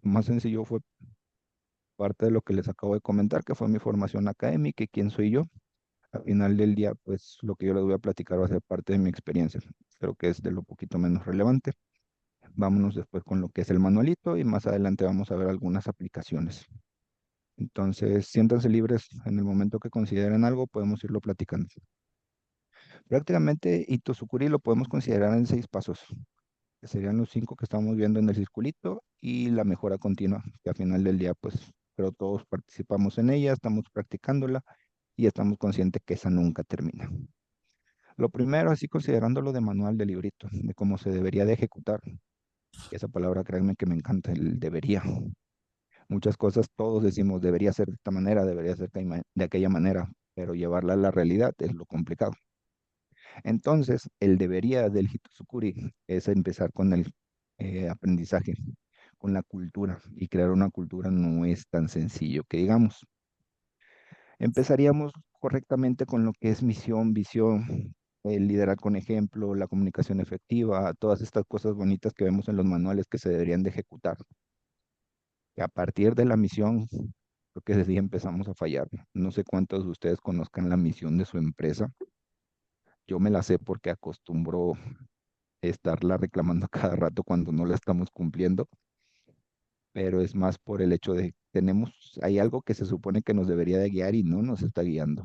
Lo más sencillo fue parte de lo que les acabo de comentar, que fue mi formación académica y quién soy yo. Al final del día, pues lo que yo les voy a platicar va a ser parte de mi experiencia. Creo que es de lo poquito menos relevante. Vámonos después con lo que es el manualito y más adelante vamos a ver algunas aplicaciones. Entonces, siéntanse libres en el momento que consideren algo, podemos irlo platicando. Prácticamente Itosukuri lo podemos considerar en 6 pasos, que serían los 5 que estamos viendo en el circulito y la mejora continua, que al final del día, pues, pero todos participamos en ella, estamos practicándola y estamos conscientes que esa nunca termina. Lo primero, así considerándolo de manual de librito, de cómo se debería de ejecutar. Esa palabra, créanme que me encanta, el debería. Muchas cosas todos decimos debería ser de esta manera, debería ser de aquella manera, pero llevarla a la realidad es lo complicado. Entonces, el debería del Hitosukuri es empezar con el aprendizaje, con la cultura, y crear una cultura no es tan sencillo que digamos. Empezaríamos correctamente con lo que es misión, visión, el liderar con ejemplo, la comunicación efectiva, todas estas cosas bonitas que vemos en los manuales que se deberían de ejecutar. Que a partir de la misión, creo que desde ahí empezamos a fallar. No sé cuántos de ustedes conozcan la misión de su empresa. Yo me la sé porque acostumbro estarla reclamando a cada rato cuando no la estamos cumpliendo, pero es más por el hecho de hay algo que se supone que nos debería de guiar y no nos está guiando.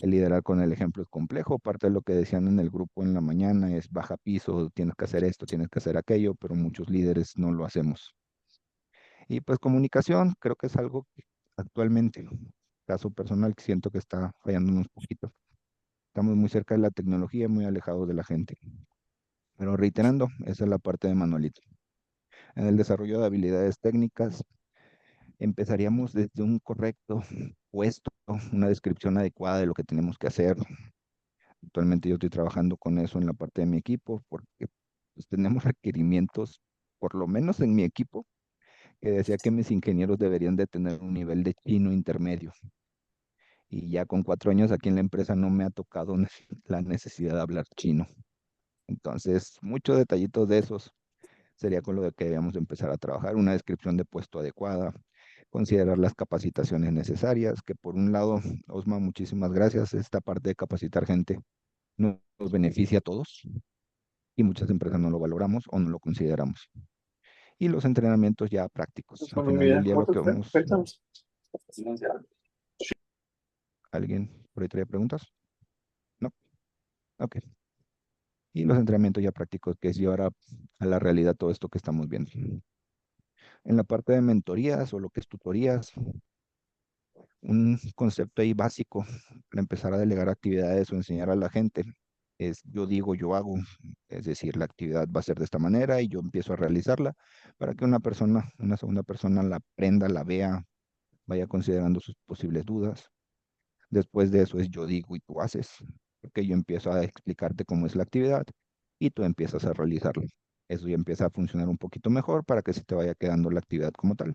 El liderar con el ejemplo es complejo, parte de lo que decían en el grupo en la mañana es baja piso, tienes que hacer esto, tienes que hacer aquello, pero muchos líderes no lo hacemos. Y pues comunicación, creo que es algo que actualmente, caso personal, que siento que está fallando un poquito. Estamos muy cerca de la tecnología, muy alejados de la gente. Pero reiterando, esa es la parte de manualito. En el desarrollo de habilidades técnicas, empezaríamos desde un correcto puesto, una descripción adecuada de lo que tenemos que hacer. Actualmente yo estoy trabajando con eso en la parte de mi equipo porque pues, tenemos requerimientos, por lo menos en mi equipo, que decía que mis ingenieros deberían de tener un nivel de chino intermedio. Y ya con 4 años aquí en la empresa no me ha tocado la necesidad de hablar chino. Entonces, muchos detallitos de esos sería con lo de que debíamos empezar a trabajar, una descripción de puesto adecuada, considerar las capacitaciones necesarias, que por un lado, Osma, muchísimas gracias, esta parte de capacitar gente nos beneficia a todos y muchas empresas no lo valoramos o no lo consideramos. Y los entrenamientos ya prácticos. Al final del día lo que vamos, ¿alguien por ahí trae preguntas? No, ok. Y los entrenamientos ya prácticos, que es llevar a la realidad todo esto que estamos viendo. En la parte de mentorías o lo que es tutorías, un concepto ahí básico para empezar a delegar actividades o enseñar a la gente es yo digo, yo hago. Es decir, la actividad va a ser de esta manera y yo empiezo a realizarla para que una persona, una segunda persona la aprenda, la vea, vaya considerando sus posibles dudas. Después de eso es yo digo y tú haces, porque yo empiezo a explicarte cómo es la actividad y tú empiezas a realizarlo. Eso ya empieza a funcionar un poquito mejor para que se te vaya quedando la actividad como tal.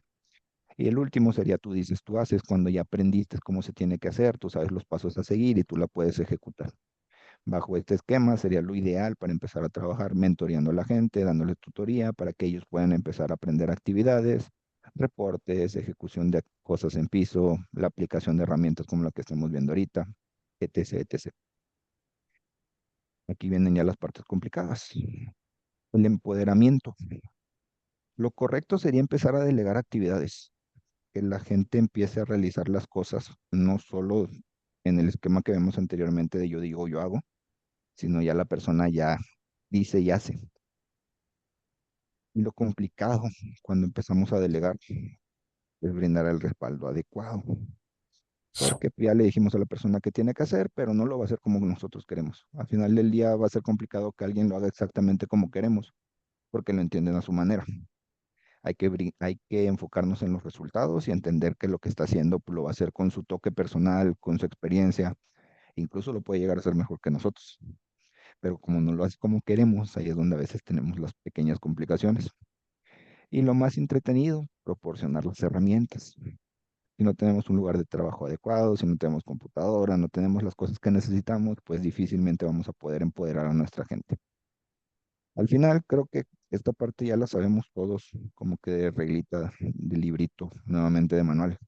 Y el último sería tú dices, tú haces cuando ya aprendiste cómo se tiene que hacer, tú sabes los pasos a seguir y tú la puedes ejecutar. Bajo este esquema sería lo ideal para empezar a trabajar mentoreando a la gente, dándoles tutoría para que ellos puedan empezar a aprender actividades, reportes, ejecución de cosas en piso, la aplicación de herramientas como la que estamos viendo ahorita, etc., etc. Aquí vienen ya las partes complicadas. El empoderamiento. Lo correcto sería empezar a delegar actividades, que la gente empiece a realizar las cosas, no solo en el esquema que vemos anteriormente de yo digo, yo hago, sino ya la persona ya dice y hace. Y lo complicado cuando empezamos a delegar es brindar el respaldo adecuado, porque ya le dijimos a la persona que tiene que hacer, pero no lo va a hacer como nosotros queremos. Al final del día va a ser complicado que alguien lo haga exactamente como queremos, porque lo entienden a su manera. Hay que enfocarnos en los resultados y entender que lo que está haciendo pues, lo va a hacer con su toque personal, con su experiencia, incluso lo puede llegar a hacer mejor que nosotros. Pero como no lo hace como queremos, ahí es donde a veces tenemos las pequeñas complicaciones. Y lo más entretenido, proporcionar las herramientas. Si no tenemos un lugar de trabajo adecuado, si no tenemos computadora, no tenemos las cosas que necesitamos, pues difícilmente vamos a poder empoderar a nuestra gente. Al final, creo que Esta parte ya la sabemos todos, como que de reglita, de librito, nuevamente de manual.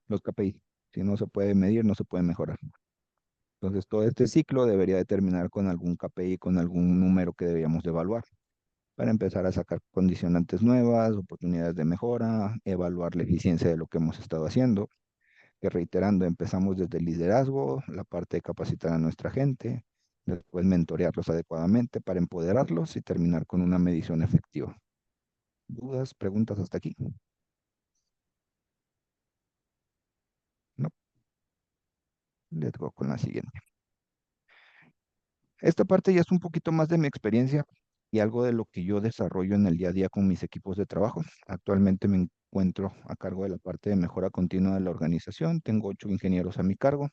Los KPI, si no se puede medir, no se puede mejorar. Entonces, todo este ciclo debería de terminar con algún KPI, con algún número que deberíamos de evaluar para empezar a sacar condicionantes nuevas, oportunidades de mejora, evaluar la eficiencia de lo que hemos estado haciendo, que reiterando, empezamos desde el liderazgo, la parte de capacitar a nuestra gente, después mentorearlos adecuadamente para empoderarlos y terminar con una medición efectiva. ¿Dudas, preguntas hasta aquí? No, let's go con la siguiente. Esta parte ya es un poquito más de mi experiencia y algo de lo que yo desarrollo en el día a día con mis equipos de trabajo. Actualmente me encuentro a cargo de la parte de mejora continua de la organización. Tengo 8 ingenieros a mi cargo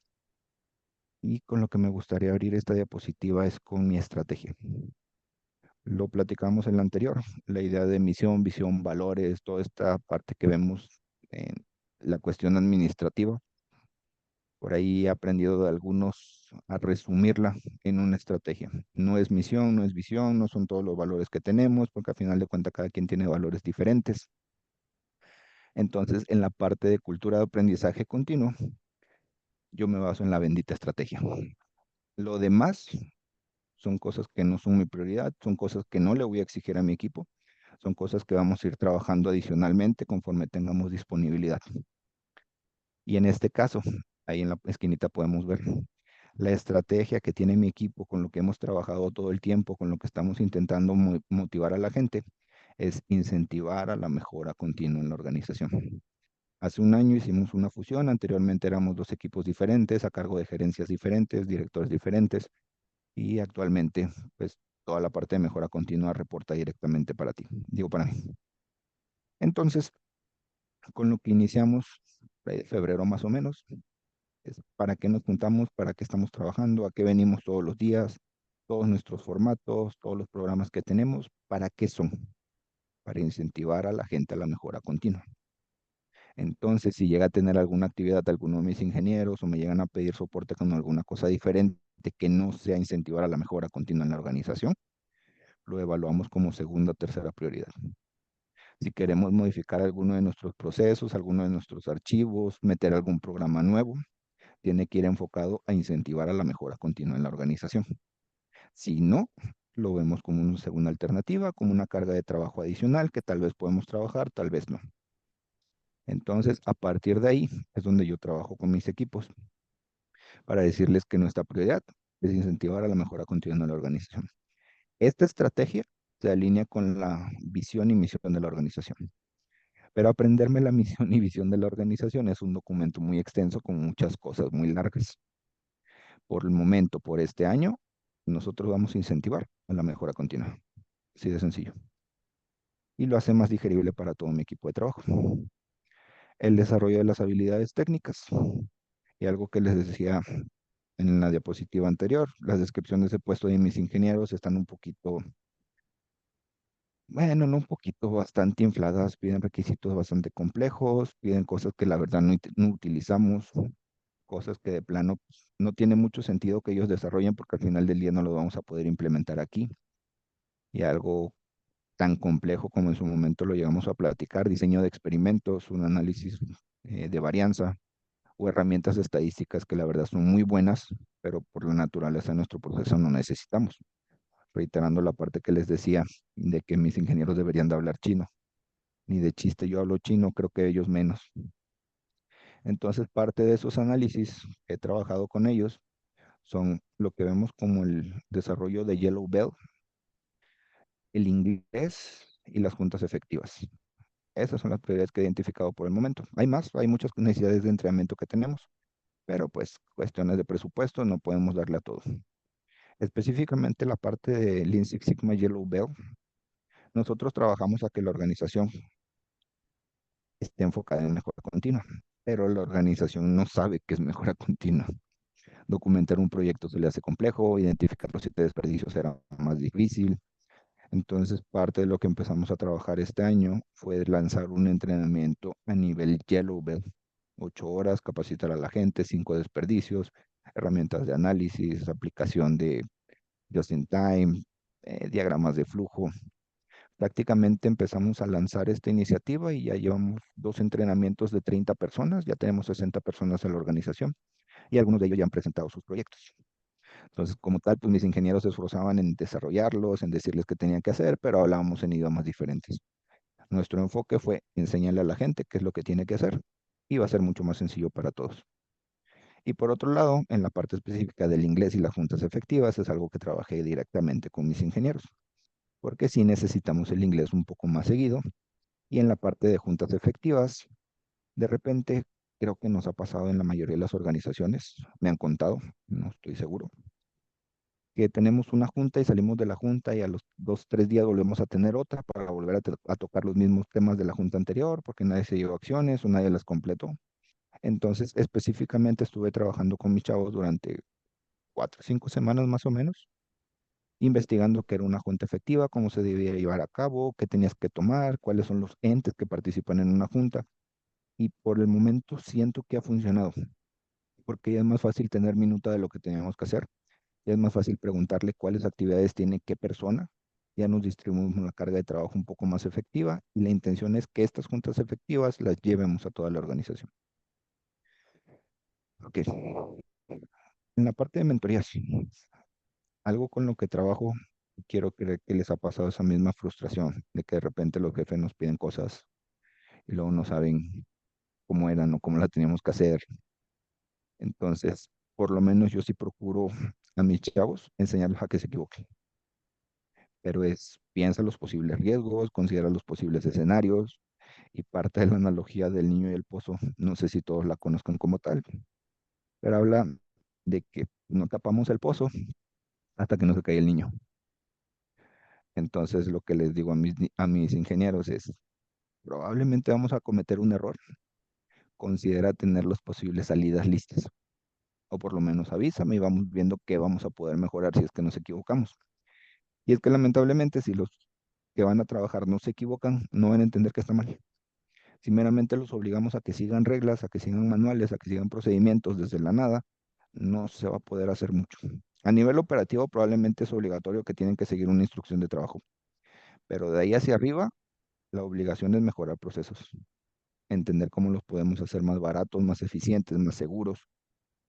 y con lo que me gustaría abrir esta diapositiva es con mi estrategia. Lo platicamos en la anterior, la idea de misión, visión, valores, toda esta parte que vemos en la cuestión administrativa. Por ahí he aprendido de algunos a resumirla en una estrategia. No es misión, no es visión, no son todos los valores que tenemos, porque al final de cuentas cada quien tiene valores diferentes. Entonces, en la parte de cultura de aprendizaje continuo, yo me baso en la bendita estrategia. Lo demás son cosas que no son mi prioridad, son cosas que no le voy a exigir a mi equipo, son cosas que vamos a ir trabajando adicionalmente conforme tengamos disponibilidad. Y en este caso, ahí en la esquinita podemos ver la estrategia que tiene mi equipo con lo que hemos trabajado todo el tiempo, con lo que estamos intentando motivar a la gente, es incentivar a la mejora continua en la organización. Hace un año hicimos una fusión, anteriormente éramos 2 equipos diferentes, a cargo de gerencias diferentes, directores diferentes, y actualmente, pues, toda la parte de mejora continua reporta directamente para ti, digo para mí. Entonces, con lo que iniciamos, febrero más o menos, es para qué nos juntamos, para qué estamos trabajando, a qué venimos todos los días, todos nuestros formatos, todos los programas que tenemos, ¿para qué son? Para incentivar a la gente a la mejora continua. Entonces, si llega a tener alguna actividad de alguno de mis ingenieros o me llegan a pedir soporte con alguna cosa diferente que no sea incentivar a la mejora continua en la organización, lo evaluamos como segunda o tercera prioridad. Si queremos modificar alguno de nuestros procesos, alguno de nuestros archivos, meter algún programa nuevo, tiene que ir enfocado a incentivar a la mejora continua en la organización. Si no, lo vemos como una segunda alternativa, como una carga de trabajo adicional que tal vez podemos trabajar, tal vez no. Entonces, a partir de ahí es donde yo trabajo con mis equipos para decirles que nuestra prioridad es incentivar a la mejora continua en la organización. Esta estrategia se alinea con la visión y misión de la organización. Pero aprenderme la misión y visión de la organización es un documento muy extenso con muchas cosas muy largas. Por el momento, por este año, nosotros vamos a incentivar a la mejora continua. Así de sencillo. Y lo hace más digerible para todo mi equipo de trabajo. El desarrollo de las habilidades técnicas. Y algo que les decía en la diapositiva anterior, las descripciones de puesto de mis ingenieros están un poquito, bueno, no un poquito, bastante infladas, piden requisitos bastante complejos, piden cosas que la verdad no utilizamos, cosas que de plano pues, no tiene mucho sentido que ellos desarrollen porque al final del día no lo vamos a poder implementar aquí. Y algo tan complejo como en su momento lo llegamos a platicar, diseño de experimentos, un análisis de varianza o herramientas estadísticas que la verdad son muy buenas, pero por la naturaleza de nuestro proceso no necesitamos. Reiterando la parte que les decía de que mis ingenieros deberían de hablar chino. Ni de chiste yo hablo chino, creo que ellos menos. Entonces, parte de esos análisis que he trabajado con ellos son lo que vemos como el desarrollo de Yellow Bell, el inglés y las juntas efectivas. Esas son las prioridades que he identificado por el momento. Hay más, hay muchas necesidades de entrenamiento que tenemos, pero pues cuestiones de presupuesto no podemos darle a todo. Específicamente la parte de Lean Six Sigma Yellow Bell, nosotros trabajamos a que la organización esté enfocada en mejora continua, pero la organización no sabe qué es mejora continua. Documentar un proyecto se le hace complejo, identificar los 7 desperdicios era más difícil. Entonces, parte de lo que empezamos a trabajar este año fue lanzar un entrenamiento a nivel Yellow Belt. 8 horas, capacitar a la gente, 5 desperdicios, herramientas de análisis, aplicación de just in time, diagramas de flujo. Prácticamente empezamos a lanzar esta iniciativa y ya llevamos dos entrenamientos de 30 personas, ya tenemos 60 personas en la organización y algunos de ellos ya han presentado sus proyectos. Entonces, como tal, pues mis ingenieros se esforzaban en desarrollarlos, en decirles qué tenían que hacer, pero hablábamos en idiomas diferentes. Nuestro enfoque fue enseñarle a la gente qué es lo que tiene que hacer y va a ser mucho más sencillo para todos. Y por otro lado, en la parte específica del inglés y las juntas efectivas, es algo que trabajé directamente con mis ingenieros, porque sí necesitamos el inglés un poco más seguido. Y en la parte de juntas efectivas, de repente, creo que nos ha pasado en la mayoría de las organizaciones, me han contado, no estoy seguro, que tenemos una junta y salimos de la junta y a los 2, 3 días volvemos a tener otra para volver a tocar los mismos temas de la junta anterior, porque nadie se llevó acciones o nadie las completó. Entonces, específicamente estuve trabajando con mis chavos durante 4 o 5 semanas más o menos, investigando qué era una junta efectiva, cómo se debía llevar a cabo, qué tenías que tomar, cuáles son los entes que participan en una junta. Y por el momento siento que ha funcionado, porque ya es más fácil tener minuta de lo que teníamos que hacer, ya es más fácil preguntarle cuáles actividades tiene qué persona, ya nos distribuimos la carga de trabajo un poco más efectiva y la intención es que estas juntas efectivas las llevemos a toda la organización. Ok, en la parte de mentorías, algo con lo que trabajo, quiero creer que les ha pasado esa misma frustración de que de repente los jefes nos piden cosas y luego no saben cómo eran o cómo la teníamos que hacer. Entonces, por lo menos yo sí procuro a mis chavos enseñarles a que se equivoquen, pero piensa los posibles riesgos, considera los posibles escenarios y parte de la analogía del niño y el pozo, no sé si todos la conozcan como tal, pero habla de que no tapamos el pozo hasta que no se cae el niño. Entonces, lo que les digo a mis ingenieros es, probablemente vamos a cometer un error, considera tener las posibles salidas listas, o por lo menos avísame y vamos viendo qué vamos a poder mejorar si es que nos equivocamos. Y es que lamentablemente si los que van a trabajar no se equivocan, no van a entender que está mal. Si meramente los obligamos a que sigan reglas, a que sigan manuales, a que sigan procedimientos desde la nada, no se va a poder hacer mucho. A nivel operativo probablemente es obligatorio que tienen que seguir una instrucción de trabajo, pero de ahí hacia arriba la obligación es mejorar procesos, entender cómo los podemos hacer más baratos, más eficientes, más seguros,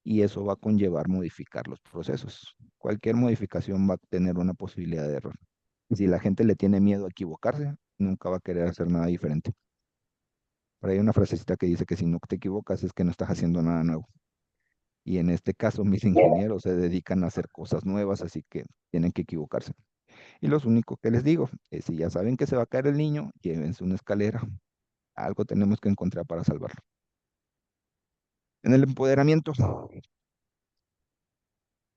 y eso va a conllevar modificar los procesos. Cualquier modificación va a tener una posibilidad de error. Y si la gente le tiene miedo a equivocarse, nunca va a querer hacer nada diferente. Por ahí hay una frasecita que dice que si no te equivocas es que no estás haciendo nada nuevo. Y en este caso mis ingenieros se dedican a hacer cosas nuevas, así que tienen que equivocarse. Y lo único que les digo es, si ya saben que se va a caer el niño, llévense una escalera. Algo tenemos que encontrar para salvarlo. En el empoderamiento,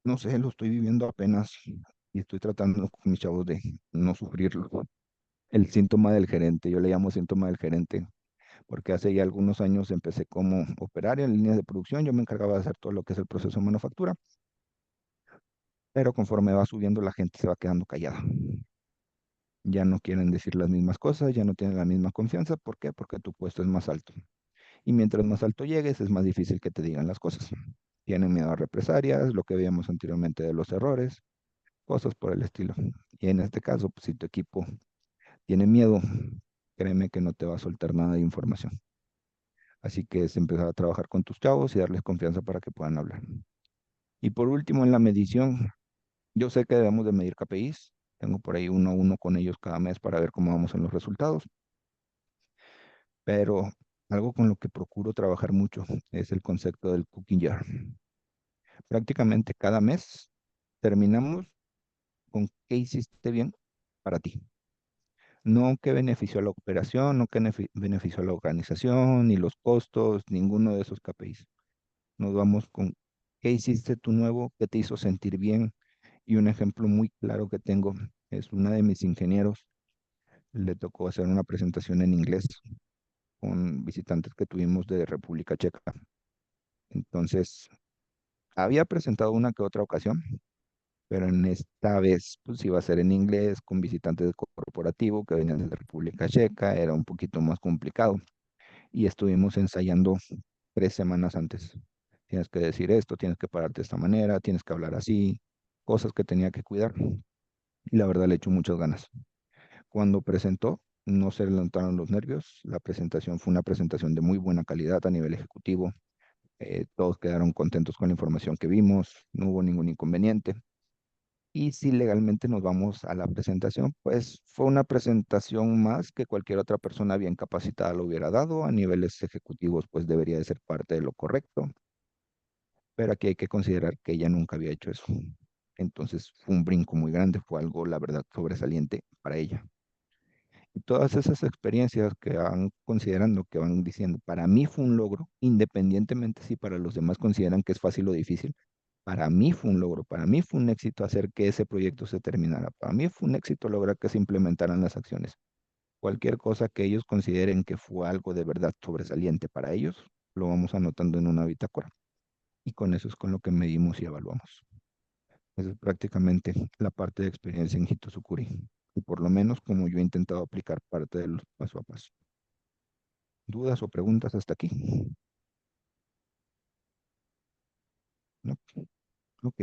no sé, lo estoy viviendo apenas y estoy tratando con mis chavos de no sufrirlo. El síntoma del gerente, yo le llamo síntoma del gerente, porque hace ya algunos años empecé como operario en líneas de producción, yo me encargaba de hacer todo lo que es el proceso de manufactura, pero conforme va subiendo la gente se va quedando callada. Ya no quieren decir las mismas cosas, ya no tienen la misma confianza. ¿Por qué? Porque tu puesto es más alto. Y mientras más alto llegues, es más difícil que te digan las cosas. Tienen miedo a represalias, lo que veíamos anteriormente de los errores, cosas por el estilo. Y en este caso, pues, si tu equipo tiene miedo, créeme que no te va a soltar nada de información. Así que es empezar a trabajar con tus chavos y darles confianza para que puedan hablar. Y por último, en la medición, yo sé que debemos de medir KPIs. Tengo por ahí uno a uno con ellos cada mes para ver cómo vamos en los resultados. Pero algo con lo que procuro trabajar mucho es el concepto del cooking jar. Prácticamente cada mes terminamos con qué hiciste bien para ti. No qué benefició a la operación, no qué benefició a la organización, ni los costos, ninguno de esos KPIs. Nos vamos con qué hiciste tú nuevo, qué te hizo sentir bien. Y un ejemplo muy claro que tengo es una de mis ingenieros. Le tocó hacer una presentación en inglés con visitantes que tuvimos de República Checa. Entonces, había presentado una que otra ocasión, pero en esta vez pues iba a ser en inglés con visitantes de corporativo que venían de República Checa, era un poquito más complicado y estuvimos ensayando 3 semanas antes. Tienes que decir esto, tienes que pararte de esta manera, tienes que hablar así, cosas que tenía que cuidar y la verdad le echo muchas ganas. Cuando presentó, no se le notaron los nervios. La presentación fue una presentación de muy buena calidad a nivel ejecutivo. Todos quedaron contentos con la información que vimos, no hubo ningún inconveniente. Y si legalmente nos vamos a la presentación, pues fue una presentación más que cualquier otra persona bien capacitada lo hubiera dado. A niveles ejecutivos, pues debería de ser parte de lo correcto. Pero aquí hay que considerar que ella nunca había hecho eso. Entonces fue un brinco muy grande, fue algo, la verdad, sobresaliente para ella. Y todas esas experiencias que van considerando, que van diciendo, para mí fue un logro, independientemente si para los demás consideran que es fácil o difícil, para mí fue un logro, para mí fue un éxito hacer que ese proyecto se terminara, para mí fue un éxito lograr que se implementaran las acciones. Cualquier cosa que ellos consideren que fue algo de verdad sobresaliente para ellos, lo vamos anotando en una bitácora. Y con eso es con lo que medimos y evaluamos. Esa es prácticamente la parte de experiencia en Hitosukuri. Y por lo menos como yo he intentado aplicar parte de los paso a paso. ¿Dudas o preguntas hasta aquí? ¿No? Ok.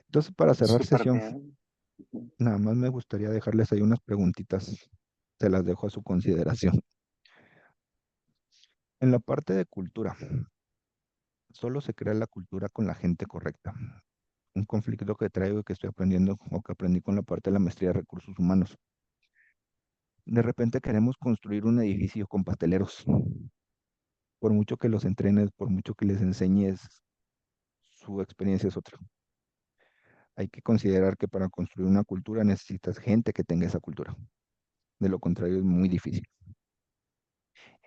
Entonces, para cerrar Súper sesión, bien. Ujú. nada más me gustaría dejarles ahí unas preguntitas. Se las dejo a su consideración. En la parte de cultura, solo se crea la cultura con la gente correcta. Un conflicto que traigo y que estoy aprendiendo o que aprendí con la parte de la maestría de recursos humanos. De repente queremos construir un edificio con pasteleros. Por mucho que los entrenes, por mucho que les enseñes, su experiencia es otra. Hay que considerar que para construir una cultura necesitas gente que tenga esa cultura. De lo contrario, es muy difícil.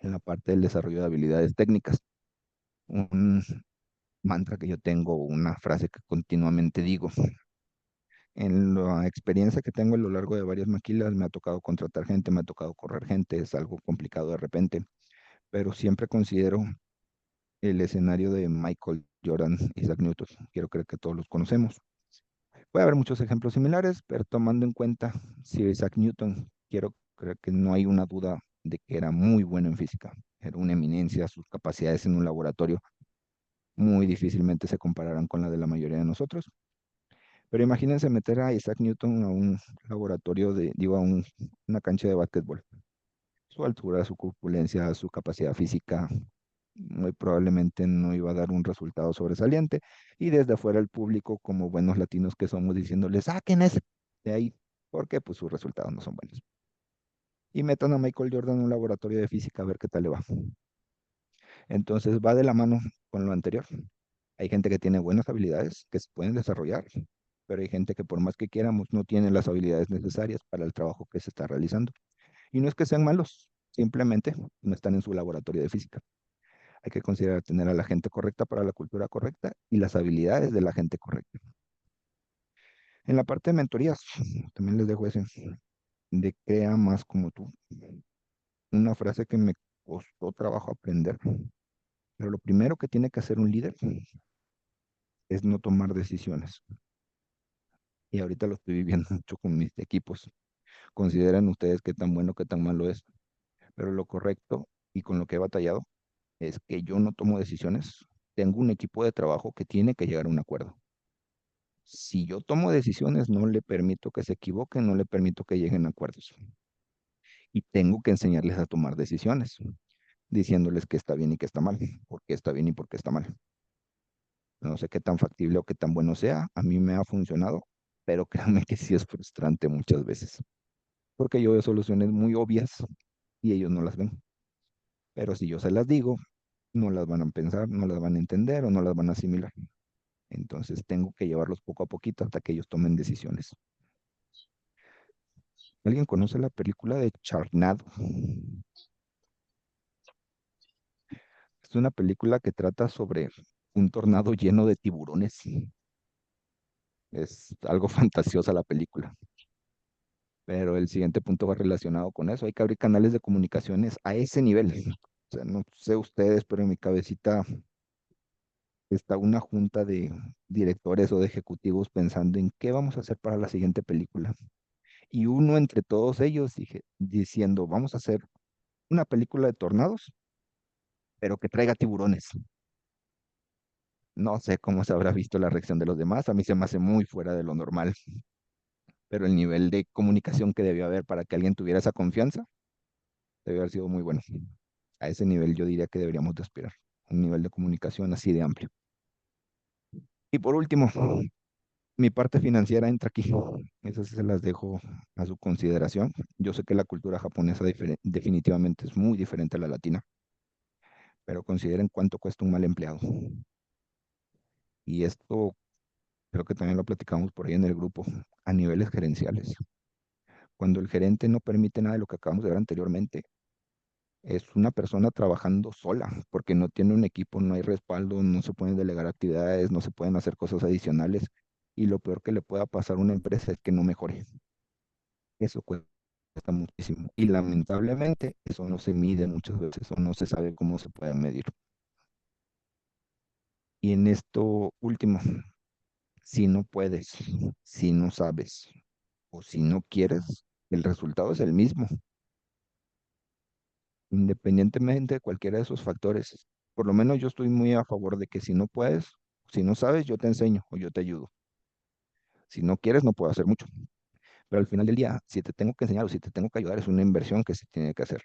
En la parte del desarrollo de habilidades técnicas, un mantra que yo tengo, una frase que continuamente digo. En la experiencia que tengo a lo largo de varias maquilas, me ha tocado contratar gente, me ha tocado correr gente, es algo complicado de repente, pero siempre considero el escenario de Michael Jordan, Isaac Newton. Quiero creer que todos los conocemos. Puede haber muchos ejemplos similares, pero tomando en cuenta si Isaac Newton, quiero creer que no hay una duda de que era muy bueno en física. Era una eminencia, sus capacidades en un laboratorio muy difícilmente se compararán con la de la mayoría de nosotros. Pero imagínense meter a Isaac Newton a un laboratorio digo, una cancha de básquetbol. Su altura, su corpulencia, su capacidad física, muy probablemente no iba a dar un resultado sobresaliente. Y desde afuera el público, como buenos latinos que somos, diciéndoles, saquen ese de ahí, porque pues sus resultados no son buenos. Y metan a Michael Jordan en un laboratorio de física a ver qué tal le va. Entonces va de la mano con lo anterior. Hay gente que tiene buenas habilidades que se pueden desarrollar, pero hay gente que por más que quieramos no tiene las habilidades necesarias para el trabajo que se está realizando. Y no es que sean malos, simplemente no están en su laboratorio de física. Hay que considerar tener a la gente correcta para la cultura correcta y las habilidades de la gente correcta. En la parte de mentorías, también les dejo ese, de crea más como tú. Una frase que me costó trabajo aprender, pero lo primero que tiene que hacer un líder es no tomar decisiones. Y ahorita lo estoy viviendo mucho con mis equipos. Consideren ustedes qué tan bueno, qué tan malo es. Pero lo correcto y con lo que he batallado es que yo no tomo decisiones. Tengo un equipo de trabajo que tiene que llegar a un acuerdo. Si yo tomo decisiones, no le permito que se equivoquen, no le permito que lleguen a acuerdos. Y tengo que enseñarles a tomar decisiones, diciéndoles qué está bien y qué está mal, por qué está bien y por qué está mal. No sé qué tan factible o qué tan bueno sea, a mí me ha funcionado, pero créanme que sí es frustrante muchas veces, porque yo veo soluciones muy obvias y ellos no las ven. Pero si yo se las digo, no las van a pensar, no las van a entender o no las van a asimilar. Entonces tengo que llevarlos poco a poquito hasta que ellos tomen decisiones. ¿Alguien conoce la película de Sharknado? Es una película que trata sobre un tornado lleno de tiburones. Es algo fantasiosa la película, pero el siguiente punto va relacionado con eso. Hay que abrir canales de comunicaciones a ese nivel. O sea, no sé ustedes, pero en mi cabecita está una junta de directores o de ejecutivos pensando en qué vamos a hacer para la siguiente película. Y uno entre todos ellos diciendo, vamos a hacer una película de tornados, pero que traiga tiburones. No sé cómo se habrá visto la reacción de los demás. A mí se me hace muy fuera de lo normal. pero el nivel de comunicación que debió haber para que alguien tuviera esa confianza debió haber sido muy bueno. A ese nivel yo diría que deberíamos de aspirar, un nivel de comunicación así de amplio. Y por último, mi parte financiera entra aquí. Esas se las dejo a su consideración. Yo sé que la cultura japonesa definitivamente es muy diferente a la latina, pero consideren cuánto cuesta un mal empleado. Y esto creo que también lo platicamos por ahí en el grupo, a niveles gerenciales. Cuando el gerente no permite nada de lo que acabamos de ver anteriormente, es una persona trabajando sola, porque no tiene un equipo, no hay respaldo, no se pueden delegar actividades, no se pueden hacer cosas adicionales. Y lo peor que le pueda pasar a una empresa es que no mejore. Eso cuesta muchísimo. Y lamentablemente eso no se mide muchas veces o no se sabe cómo se puede medir. Y en esto último, si no puedes, si no sabes o si no quieres, el resultado es el mismo, independientemente de cualquiera de esos factores. Por lo menos yo estoy muy a favor de que si no puedes, si no sabes, yo te enseño o yo te ayudo. Si no quieres, no puedo hacer mucho. Pero al final del día, si te tengo que enseñar o si te tengo que ayudar, es una inversión que se tiene que hacer.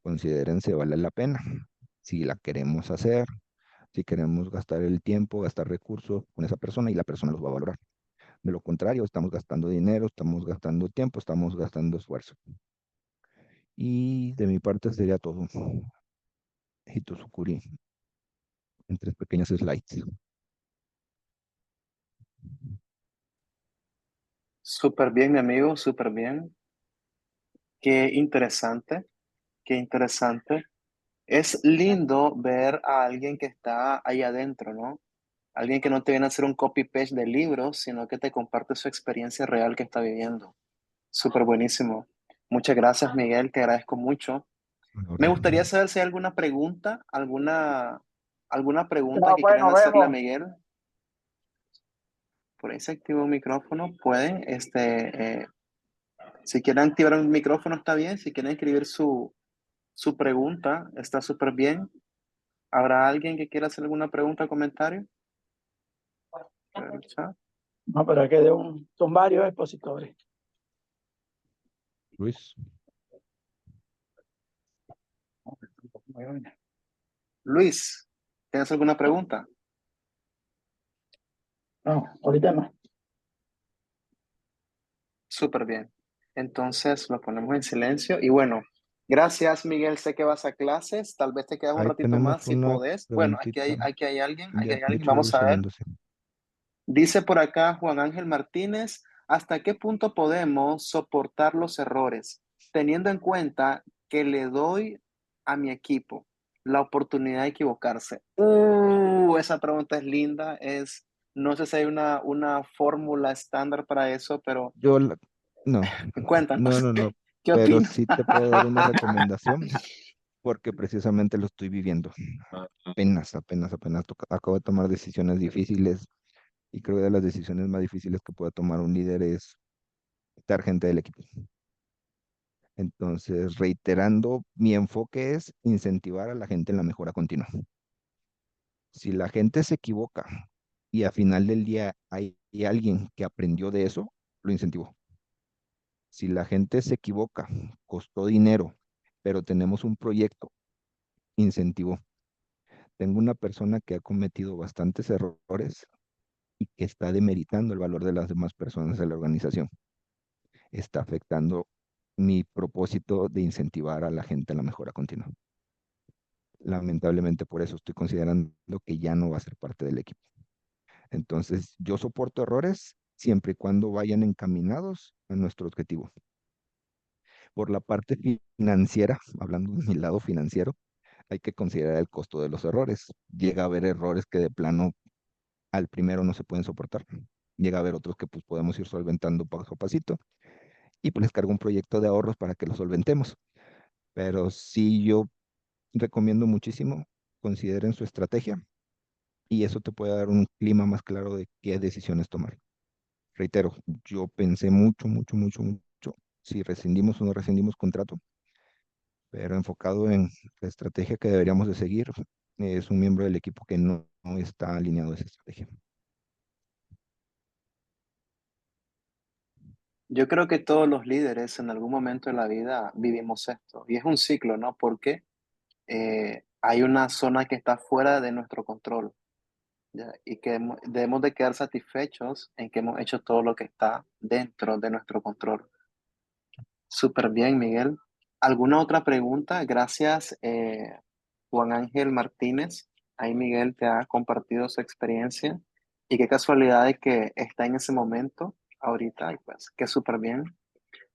Consideren si vale la pena, si la queremos hacer, si queremos gastar el tiempo, gastar recursos con esa persona y la persona los va a valorar. De lo contrario, estamos gastando dinero, estamos gastando tiempo, estamos gastando esfuerzo. Y de mi parte sería todo. Hito Sukuri, en tres pequeños slides. Súper bien, mi amigo, súper bien. Qué interesante, qué interesante. Es lindo ver a alguien que está ahí adentro, ¿no? Alguien que no te viene a hacer un copy-paste de libros, sino que te comparte su experiencia real que está viviendo. Súper buenísimo. Muchas gracias, Miguel, te agradezco mucho. A la Me orden. gustaría saber si hay alguna pregunta, alguna pregunta No, que quieran bueno, hacerle a vemos. Miguel. Por ahí se activó un micrófono. Pueden, si quieren activar un micrófono está bien. Si quieren escribir su pregunta, está súper bien. ¿Habrá alguien que quiera hacer alguna pregunta o comentario? A ver el chat. No, pero es que son varios expositores. Luis, Luis, ¿tienes alguna pregunta? No, ahorita no. Súper bien. Entonces lo ponemos en silencio. Y bueno, gracias, Miguel. Sé que vas a clases. Tal vez te quedas un ahí ratito más tenemos si una podés. Bueno, preguntita. aquí hay alguien, aquí Ya, hay de alguien. hecho, ya voy Vamos a ver. saliéndose. Dice por acá Juan Ángel Martínez, ¿hasta qué punto podemos soportar los errores, teniendo en cuenta que le doy a mi equipo la oportunidad de equivocarse? Esa pregunta es linda, no sé si hay una fórmula estándar para eso, pero Yo, no, no, cuéntanos, no, no, ¿qué pero opinas? sí te puedo dar una recomendación porque precisamente lo estoy viviendo. Apenas acabo de tomar decisiones difíciles y creo que de las decisiones más difíciles que puede tomar un líder es quitar gente del equipo. Entonces, reiterando, mi enfoque es incentivar a la gente en la mejora continua. Si la gente se equivoca y a final del día hay alguien que aprendió de eso, lo incentivo. Si la gente se equivoca, costó dinero, pero tenemos un proyecto, incentivo. Tengo una persona que ha cometido bastantes errores y que está demeritando el valor de las demás personas de la organización. Está afectando mi propósito de incentivar a la gente a la mejora continua. Lamentablemente por eso estoy considerando que ya no va a ser parte del equipo. Entonces, yo soporto errores siempre y cuando vayan encaminados a nuestro objetivo. Por la parte financiera, hablando de mi lado financiero, hay que considerar el costo de los errores. Llega a haber errores que de plano al primero no se pueden soportar. Llega a haber otros que pues podemos ir solventando paso a pasito y pues les cargo un proyecto de ahorros para que lo solventemos. Pero sí yo recomiendo muchísimo, consideren su estrategia y eso te puede dar un clima más claro de qué decisiones tomar. Reitero, yo pensé mucho si rescindimos o no rescindimos contrato, pero enfocado en la estrategia que deberíamos de seguir, es un miembro del equipo que no está alineado a esa estrategia. Yo creo que todos los líderes en algún momento de la vida vivimos esto y es un ciclo, ¿no? Porque hay una zona que está fuera de nuestro control, ¿ya? Y que debemos de quedar satisfechos en que hemos hecho todo lo que está dentro de nuestro control. Súper bien, Miguel. ¿Alguna otra pregunta? Gracias, Juan Ángel Martínez. Ahí Miguel te ha compartido su experiencia y qué casualidad de que está en ese momento ahorita y pues que súper bien.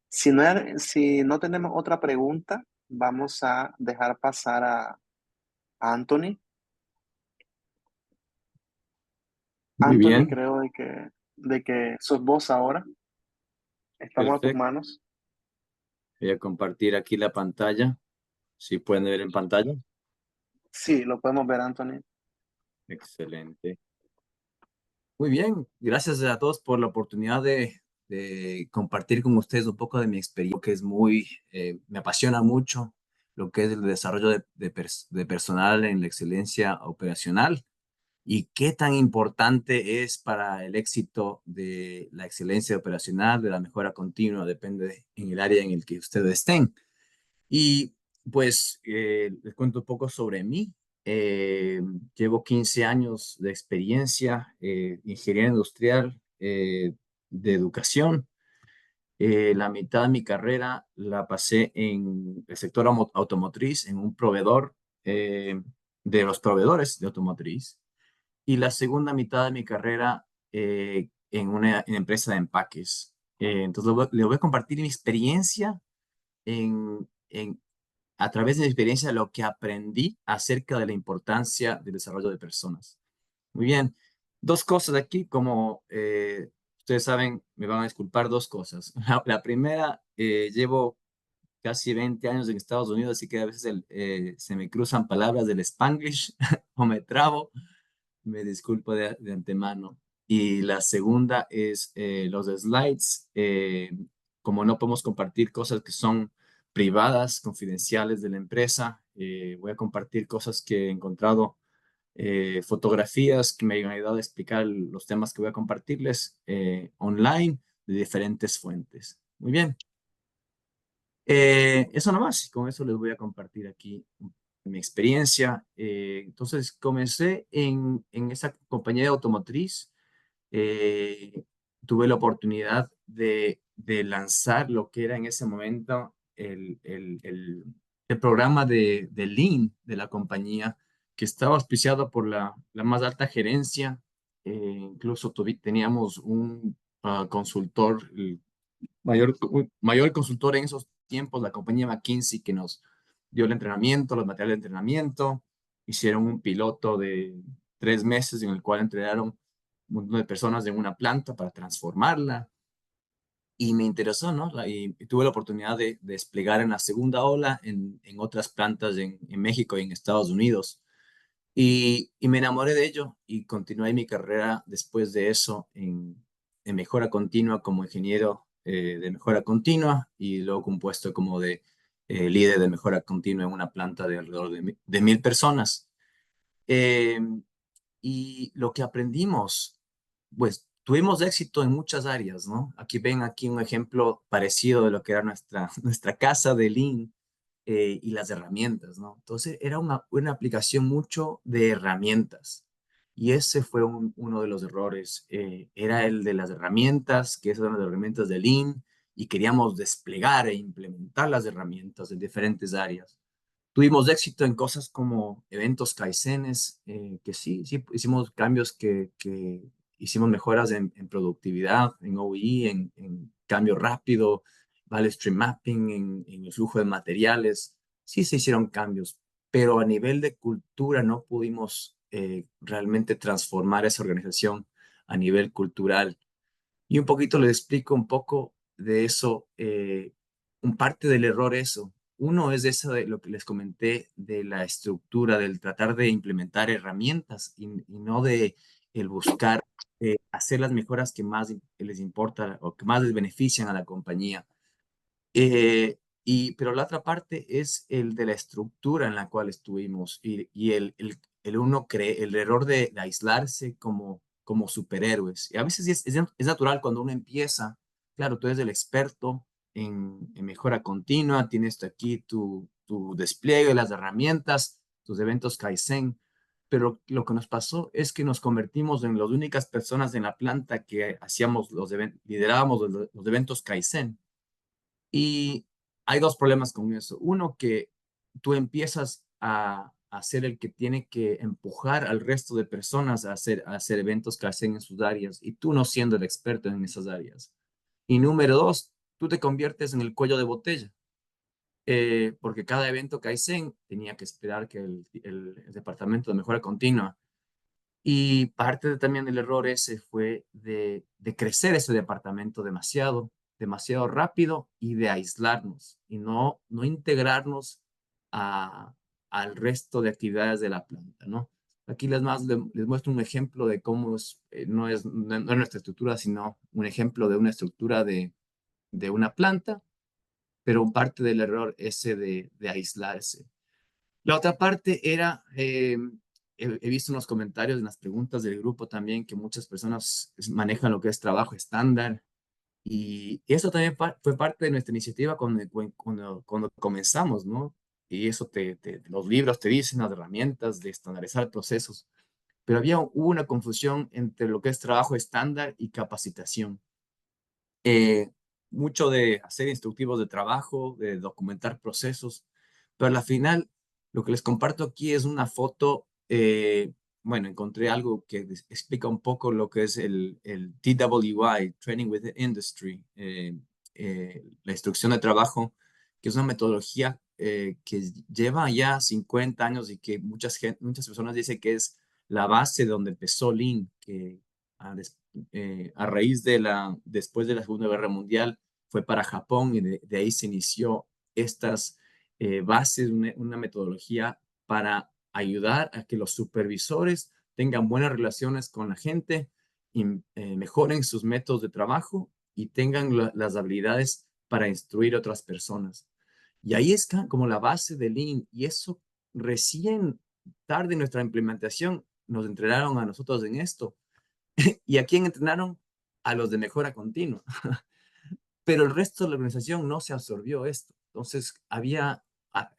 Si no tenemos otra pregunta, vamos a dejar pasar a Anthony. Muy Anthony, bien, creo de que sos vos ahora. Estamos a tus perfecto. manos. Voy a compartir aquí la pantalla. Si pueden ver en pantalla. Sí, lo podemos ver, Anthony. Excelente. Muy bien, gracias a todos por la oportunidad de compartir con ustedes un poco de mi experiencia, que es me apasiona mucho lo que es el desarrollo de personal en la excelencia operacional y qué tan importante es para el éxito de la excelencia operacional, de la mejora continua, depende en el área en el que ustedes estén. Y pues les cuento un poco sobre mí. Eh, Llevo 15 años de experiencia, ingeniería industrial, de educación. La mitad de mi carrera la pasé en el sector automotriz, en un proveedor, de los proveedores de automotriz. Y la segunda mitad de mi carrera, en una empresa de empaques. Entonces, le voy a compartir mi experiencia en a través de mi experiencia lo que aprendí acerca de la importancia del desarrollo de personas. Muy bien, dos cosas aquí, como ustedes saben, me van a disculpar dos cosas. La primera, llevo casi 20 años en Estados Unidos, así que a veces se me cruzan palabras del Spanglish o me trabo, me disculpo de antemano. Y la segunda es los slides. Como no podemos compartir cosas que son privadas, confidenciales de la empresa, voy a compartir cosas que he encontrado, fotografías que me han ayudado a explicar los temas que voy a compartirles online de diferentes fuentes. Muy bien. Eso nomás, con eso les voy a compartir aquí mi experiencia. Entonces, comencé en esa compañía de automotriz. eh, Tuve la oportunidad de lanzar lo que era en ese momento el programa de Lean de la compañía, que estaba auspiciado por la más alta gerencia. Incluso teníamos un consultor, mayor consultor en esos tiempos, la compañía McKinsey, que nos dio el entrenamiento, los materiales de entrenamiento. Hicieron un piloto de 3 meses en el cual entrenaron un montón de personas en una planta para transformarla. Y me interesó, ¿no? Y tuve la oportunidad de desplegar en la segunda ola en otras plantas en México y en Estados Unidos. Y me enamoré de ello y continué mi carrera después de eso en mejora continua como ingeniero, de mejora continua, y luego compuesto como de líder de mejora continua en una planta de alrededor de 1,000 personas. Eh, y lo que aprendimos, pues tuvimos éxito en muchas áreas, ¿no? Aquí ven aquí un ejemplo parecido de lo que era nuestra casa de Lean, y las herramientas, ¿no? Entonces era una aplicación mucho de herramientas. Y ese fue uno de los errores. Era el de las herramientas, que esas eran las herramientas de Lean, y queríamos desplegar e implementar las herramientas en diferentes áreas. Tuvimos éxito en cosas como eventos Kaizenes, que sí, hicimos cambios que hicimos mejoras en productividad, en OEE, en cambio rápido, value stream mapping, en el flujo de materiales. Sí se hicieron cambios, pero a nivel de cultura no pudimos realmente transformar esa organización a nivel cultural. Y un poquito les explico un poco de eso, un parte del error eso. Uno es eso de lo que les comenté de la estructura, del tratar de implementar herramientas y no de el buscar hacer las mejoras que más les importa o que más les benefician a la compañía. Pero la otra parte es el de la estructura en la cual estuvimos y el uno cree, el error de aislarse como superhéroes. Y a veces es natural cuando uno empieza claro, tú eres el experto en mejora continua, tienes aquí tu despliegue, las herramientas, tus eventos Kaizen, pero lo que nos pasó es que nos convertimos en las únicas personas en la planta que hacíamos liderábamos los eventos Kaizen. Y hay dos problemas con eso. Uno, que tú empiezas a ser el que tiene que empujar al resto de personas a hacer eventos que hacen en sus áreas y tú no siendo el experto en esas áreas. Y número dos, tú te conviertes en el cuello de botella, porque cada evento Kaizen tenía que esperar que el departamento de mejora continua. Y también del error ese fue de crecer ese departamento demasiado, demasiado rápido y de aislarnos y no integrarnos a, al resto de actividades de la planta, ¿no? Aquí les muestro un ejemplo de cómo no es nuestra estructura, sino un ejemplo de una estructura de una planta, pero parte del error ese de aislarse. La otra parte era, he visto en los comentarios, en las preguntas del grupo también, que muchas personas manejan lo que es trabajo estándar. Y eso también fue parte de nuestra iniciativa cuando comenzamos, ¿no? Y eso los libros te dicen las herramientas de estandarizar procesos. Pero hubo una confusión entre lo que es trabajo estándar y capacitación. eh, Mucho de hacer instructivos de trabajo, de documentar procesos, pero al final lo que les comparto aquí es una foto. Bueno, encontré algo que explica un poco lo que es el TWI, Training with the Industry, la instrucción de trabajo, que es una metodología que lleva ya 50 años y que muchas personas dicen que es la base donde empezó Lean, que ah, a raíz después de la Segunda Guerra Mundial, fue para Japón y de ahí se inició estas bases, una metodología para ayudar a que los supervisores tengan buenas relaciones con la gente y mejoren sus métodos de trabajo y tengan las habilidades para instruir a otras personas. Y ahí es como la base de Lean, y eso recién tarde en nuestra implementación nos entrenaron a nosotros en esto. ¿Y a quién entrenaron? A los de mejora continua. Pero el resto de la organización no se absorbió esto. Entonces había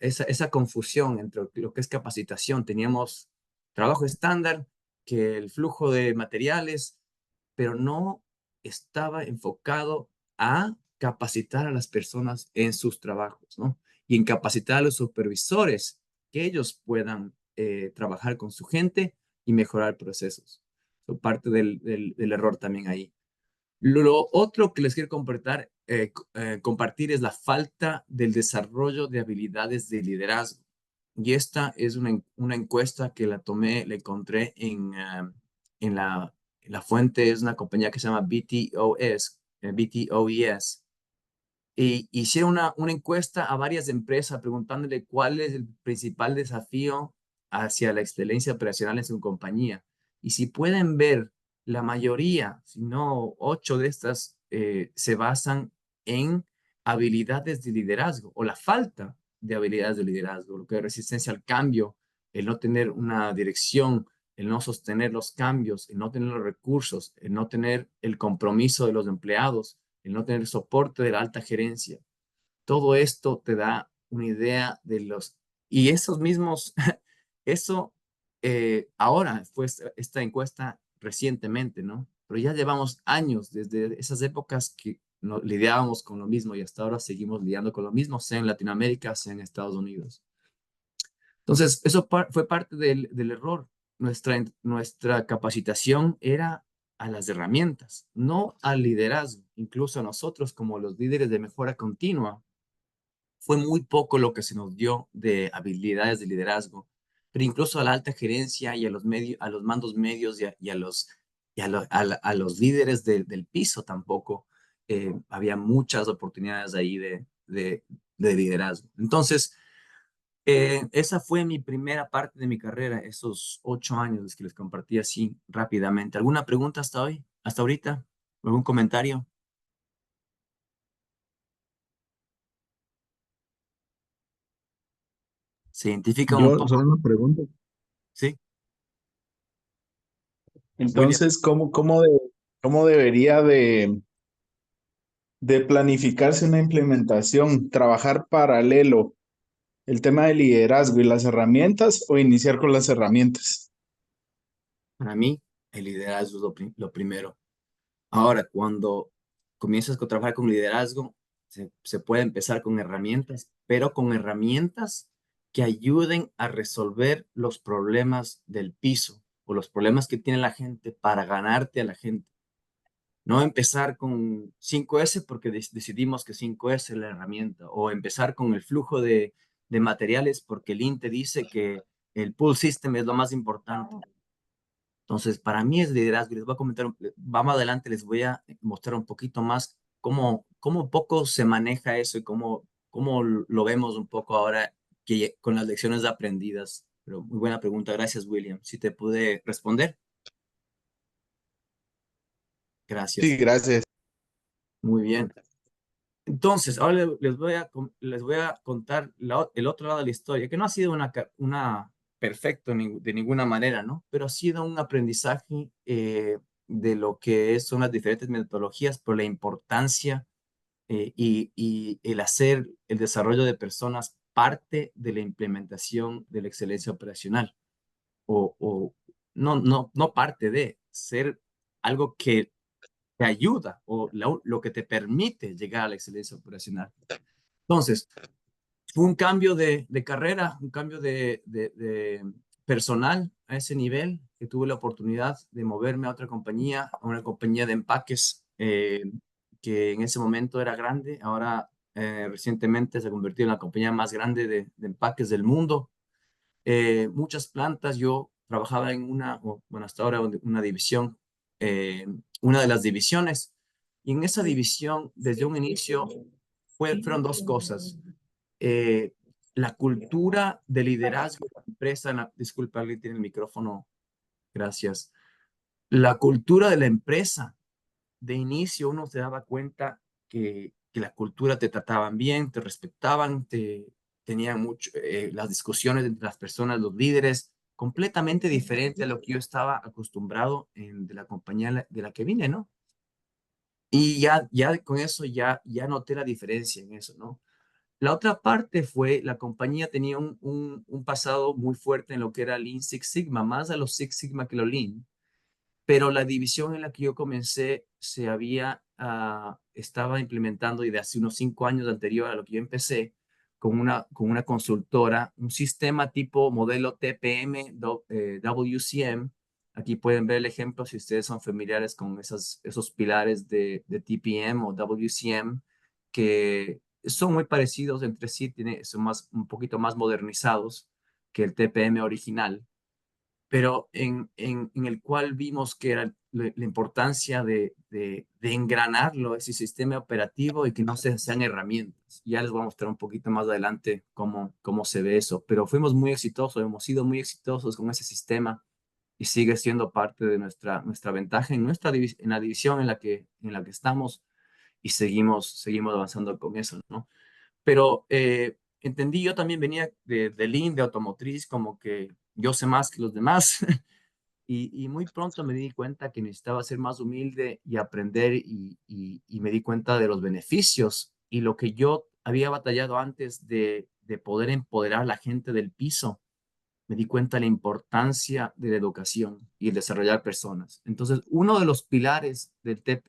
esa confusión entre lo que es capacitación. Teníamos trabajo estándar, que el flujo de materiales, pero no estaba enfocado a capacitar a las personas en sus trabajos, ¿no? Y en capacitar a los supervisores, que ellos puedan trabajar con su gente y mejorar procesos. So, parte del error también ahí. Lo otro que les quiero compartir es la falta del desarrollo de habilidades de liderazgo. Y esta es una encuesta que la encontré en la fuente, es una compañía que se llama BTOS, BTOES. Y hicieron una encuesta a varias empresas preguntándole cuál es el principal desafío hacia la excelencia operacional en su compañía. Y si pueden ver, la mayoría, si no 8 de estas, se basan en habilidades de liderazgo o la falta de habilidades de liderazgo, lo que es resistencia al cambio, el no tener una dirección, el no sostener los cambios, el no tener los recursos, el no tener el compromiso de los empleados, el no tener soporte de la alta gerencia. Todo esto te da una idea de los... Y esos mismos, eso ahora fue esta encuesta recientemente, ¿no? Pero ya llevamos años desde esas épocas que lidiábamos con lo mismo y hasta ahora seguimos lidiando con lo mismo, sea en Latinoamérica, sea en Estados Unidos. Entonces, eso fue parte del error. Nuestra capacitación era a las herramientas, no al liderazgo. Incluso a nosotros, como los líderes de mejora continua, fue muy poco lo que se nos dio de habilidades de liderazgo. Pero incluso a la alta gerencia y a los a los mandos medios y a a los líderes del piso tampoco había muchas oportunidades ahí de liderazgo. Entonces, esa fue mi primera parte de mi carrera, esos 8 años que les compartí así rápidamente. ¿Alguna pregunta hasta hoy, hasta ahorita? ¿Algún comentario? ¿Se identifica un Yo poco? solo una pregunta. Sí, William. Entonces, ¿cómo debería de planificarse una implementación, trabajar paralelo, el tema de liderazgo y las herramientas o iniciar con las herramientas. Para mí, el liderazgo es lo primero. Ahora, cuando comienzas a trabajar con liderazgo, se puede empezar con herramientas, pero con herramientas que ayuden a resolver los problemas del piso o los problemas que tiene la gente para ganarte a la gente. No empezar con 5S porque decidimos que 5S es la herramienta, o empezar con el flujo de materiales porque el INTE dice que el pull system es lo más importante. Entonces, para mí es liderazgo. Les voy a comentar, vamos adelante, les voy a mostrar un poquito más cómo poco se maneja eso y cómo lo vemos un poco ahora que con las lecciones aprendidas. Pero muy buena pregunta. Gracias, William. Si te pude responder. Sí, Gracias. gracias. Muy bien. Entonces, ahora les voy a contar el otro lado de la historia, que no ha sido una perfecto de ninguna manera, ¿no? Pero ha sido un aprendizaje de lo que son las diferentes metodologías, por la importancia y el hacer el desarrollo de personas parte de la implementación de la excelencia operacional, o no parte de ser algo que te ayuda o lo que te permite llegar a la excelencia operacional. Entonces, fue un cambio de carrera, un cambio de personal a ese nivel, que tuve la oportunidad de moverme a otra compañía, a una compañía de empaques que en ese momento era grande. Ahora, recientemente se ha convertido en la compañía más grande de empaques del mundo. Muchas plantas, yo trabajaba en bueno, hasta ahora una división, eh, una de las divisiones, y en esa división, desde un inicio, fueron dos cosas. Eh, la cultura de liderazgo de la empresa, disculpa, alguien tiene el micrófono, gracias. La cultura de la empresa, de inicio uno se daba cuenta que la cultura te trataban bien, te respetaban, tenían mucho, las discusiones entre las personas, los líderes, completamente diferente a lo que yo estaba acostumbrado de la compañía de la que vine, ¿no? Y ya con eso ya noté la diferencia en eso, ¿no? La otra parte fue, la compañía tenía un pasado muy fuerte en lo que era Lean Six Sigma, más a los Six Sigma que lo Lean, pero la división en la que yo comencé estaba implementando desde hace unos 5 años anterior a lo que yo empecé con una consultora, un sistema tipo modelo TPM, WCM. Aquí pueden ver el ejemplo si ustedes son familiares con esos pilares de TPM o WCM, que son muy parecidos entre sí, son un poquito más modernizados que el TPM original, pero en el cual vimos que era la importancia de engranarlo, ese sistema operativo, y que no sean herramientas. Ya les voy a mostrar un poquito más adelante cómo se ve eso, pero fuimos muy exitosos, hemos sido muy exitosos con ese sistema y sigue siendo parte de nuestra ventaja en la división en la que estamos, y seguimos avanzando con eso, ¿no? Pero entendí, yo también venía de Lean, de automotriz, como que yo sé más que los demás. Y muy pronto me di cuenta que necesitaba ser más humilde y aprender, y me di cuenta de los beneficios y lo que yo había batallado antes de poder empoderar a la gente del piso. Me di cuenta de la importancia de la educación y el desarrollar personas. Entonces, uno de los pilares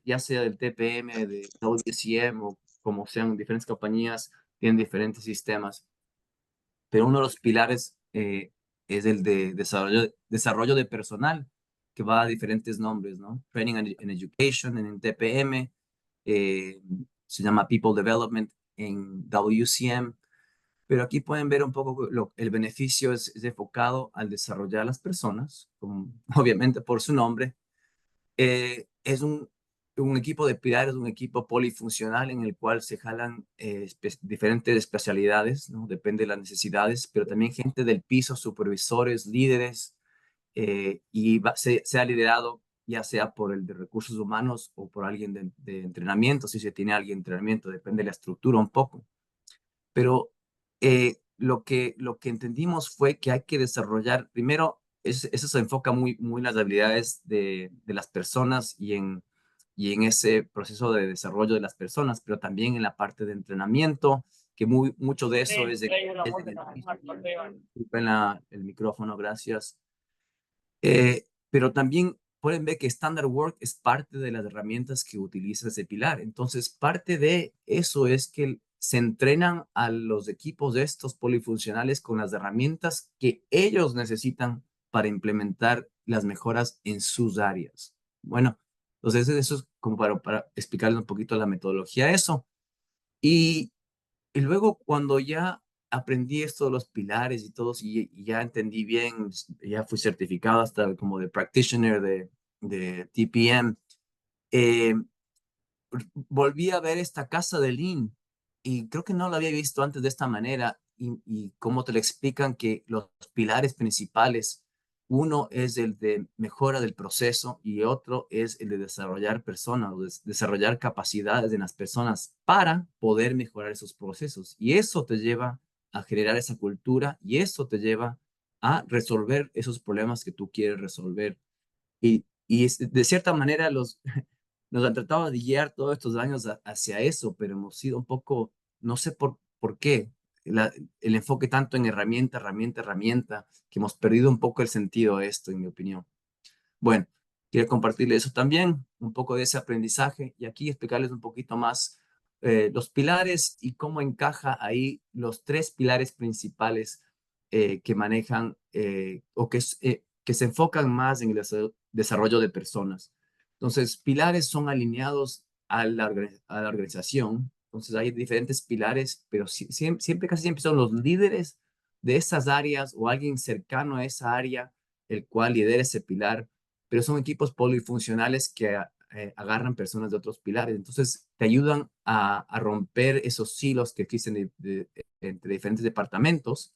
ya sea del TPM, de WCM, o como sean diferentes compañías, tienen diferentes sistemas, pero uno de los pilares es el de desarrollo de personal, que va a diferentes nombres, ¿no? Training and Education en TPM, eh, se llama People Development en WCM, pero aquí pueden ver un poco el beneficio es enfocado al desarrollar a las personas, obviamente por su nombre. Es un equipo de pilares, un equipo polifuncional en el cual se jalan diferentes especialidades, ¿no? Depende de las necesidades, pero también gente del piso, supervisores, líderes, sea liderado ya sea por el de recursos humanos o por alguien de entrenamiento, si se tiene alguien de entrenamiento, depende de la estructura un poco. Pero lo que entendimos fue que hay que desarrollar, primero, eso se enfoca muy en las habilidades de las personas y en ese proceso de desarrollo de las personas, pero también en la parte de entrenamiento, que mucho de eso es, es en el piso. Disculpen el micrófono, gracias. Pero también pueden ver que Standard Work es parte de las herramientas que utiliza ese pilar. Entonces, parte de eso es que se entrenan a los equipos de estos polifuncionales con las herramientas que ellos necesitan para implementar las mejoras en sus áreas. Bueno, entonces eso es como para explicarles un poquito la metodología de eso. Y y luego cuando ya aprendí esto de los pilares y todos, y ya entendí bien, ya fui certificado hasta como de practitioner de TPM, eh, volví a ver esta casa de Lean y creo que no la había visto antes de esta manera y cómo te lo explican que los pilares principales, uno es el de mejora del proceso y otro es el de desarrollar personas, o desarrollar capacidades en las personas para poder mejorar esos procesos. Y eso te lleva a generar esa cultura y eso te lleva a resolver esos problemas que tú quieres resolver. De cierta manera nos han tratado de guiar todos estos años hacia eso, pero hemos sido un poco, no sé por qué, el enfoque tanto en herramienta, herramienta, herramienta, que hemos perdido un poco el sentido de esto, en mi opinión. Bueno, quiero compartirles eso también, un poco de ese aprendizaje y aquí explicarles un poquito más los pilares y cómo encaja ahí los tres pilares principales que manejan o que se enfocan más en el desarrollo de personas. Entonces, pilares son alineados a la organización. Entonces, hay diferentes pilares, pero siempre, casi siempre son los líderes de esas áreas o alguien cercano a esa área, el cual lidera ese pilar, pero son equipos polifuncionales que agarran personas de otros pilares. Entonces, te ayudan a romper esos silos que existen entre diferentes departamentos,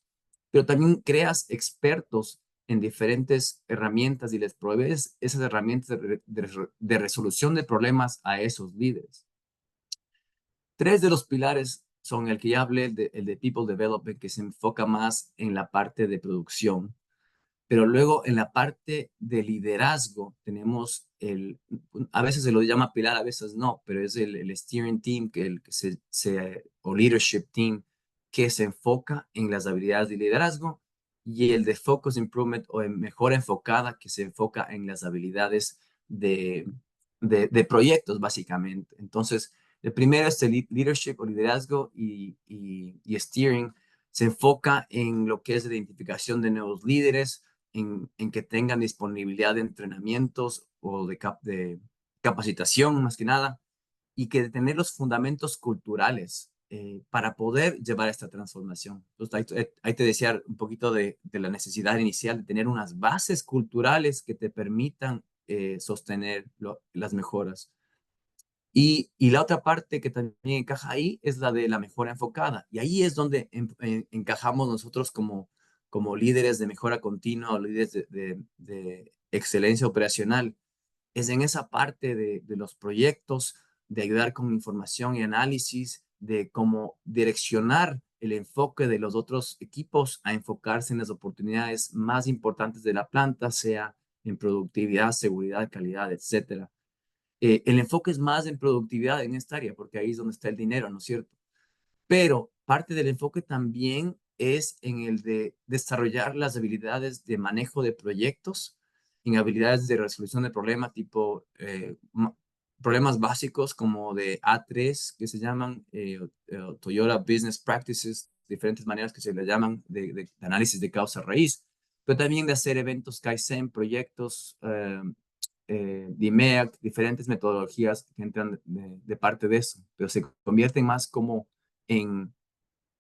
pero también creas expertos en diferentes herramientas y les provees esas herramientas de resolución de problemas a esos líderes. Tres de los pilares son el que ya hablé, el de People Development, que se enfoca más en la parte de producción. Pero luego en la parte de liderazgo tenemos a veces se lo llama pilar, a veces no, pero es el steering team, o leadership team, que se enfoca en las habilidades de liderazgo y el de focus improvement o en mejora enfocada, que se enfoca en las habilidades de proyectos, básicamente. Entonces, el primero es el leadership o liderazgo y steering. Se enfoca en lo que es la identificación de nuevos líderes, en que tengan disponibilidad de entrenamientos o de capacitación más que nada, y que tener los fundamentos culturales para poder llevar esta transformación. Entonces, ahí te decía un poquito de la necesidad inicial de tener unas bases culturales que te permitan sostener las mejoras. Y la otra parte que también encaja ahí es la de la mejora enfocada. Y ahí es donde encajamos nosotros como líderes de mejora continua o líderes de excelencia operacional. Es en esa parte de los proyectos, de ayudar con información y análisis, de cómo direccionar el enfoque de los otros equipos a enfocarse en las oportunidades más importantes de la planta, sea en productividad, seguridad, calidad, etcétera. El enfoque es más en productividad en esta área, porque ahí es donde está el dinero, ¿no es cierto? Pero parte del enfoque también es en el de desarrollar las habilidades de manejo de proyectos, en habilidades de resolución de problemas tipo problemas básicos como de A3, que se llaman Toyota Business Practices, diferentes maneras que se le llaman de análisis de causa raíz, pero también de hacer eventos Kaizen, proyectos DIMEAC, diferentes metodologías que entran de parte de eso, pero se convierten más como en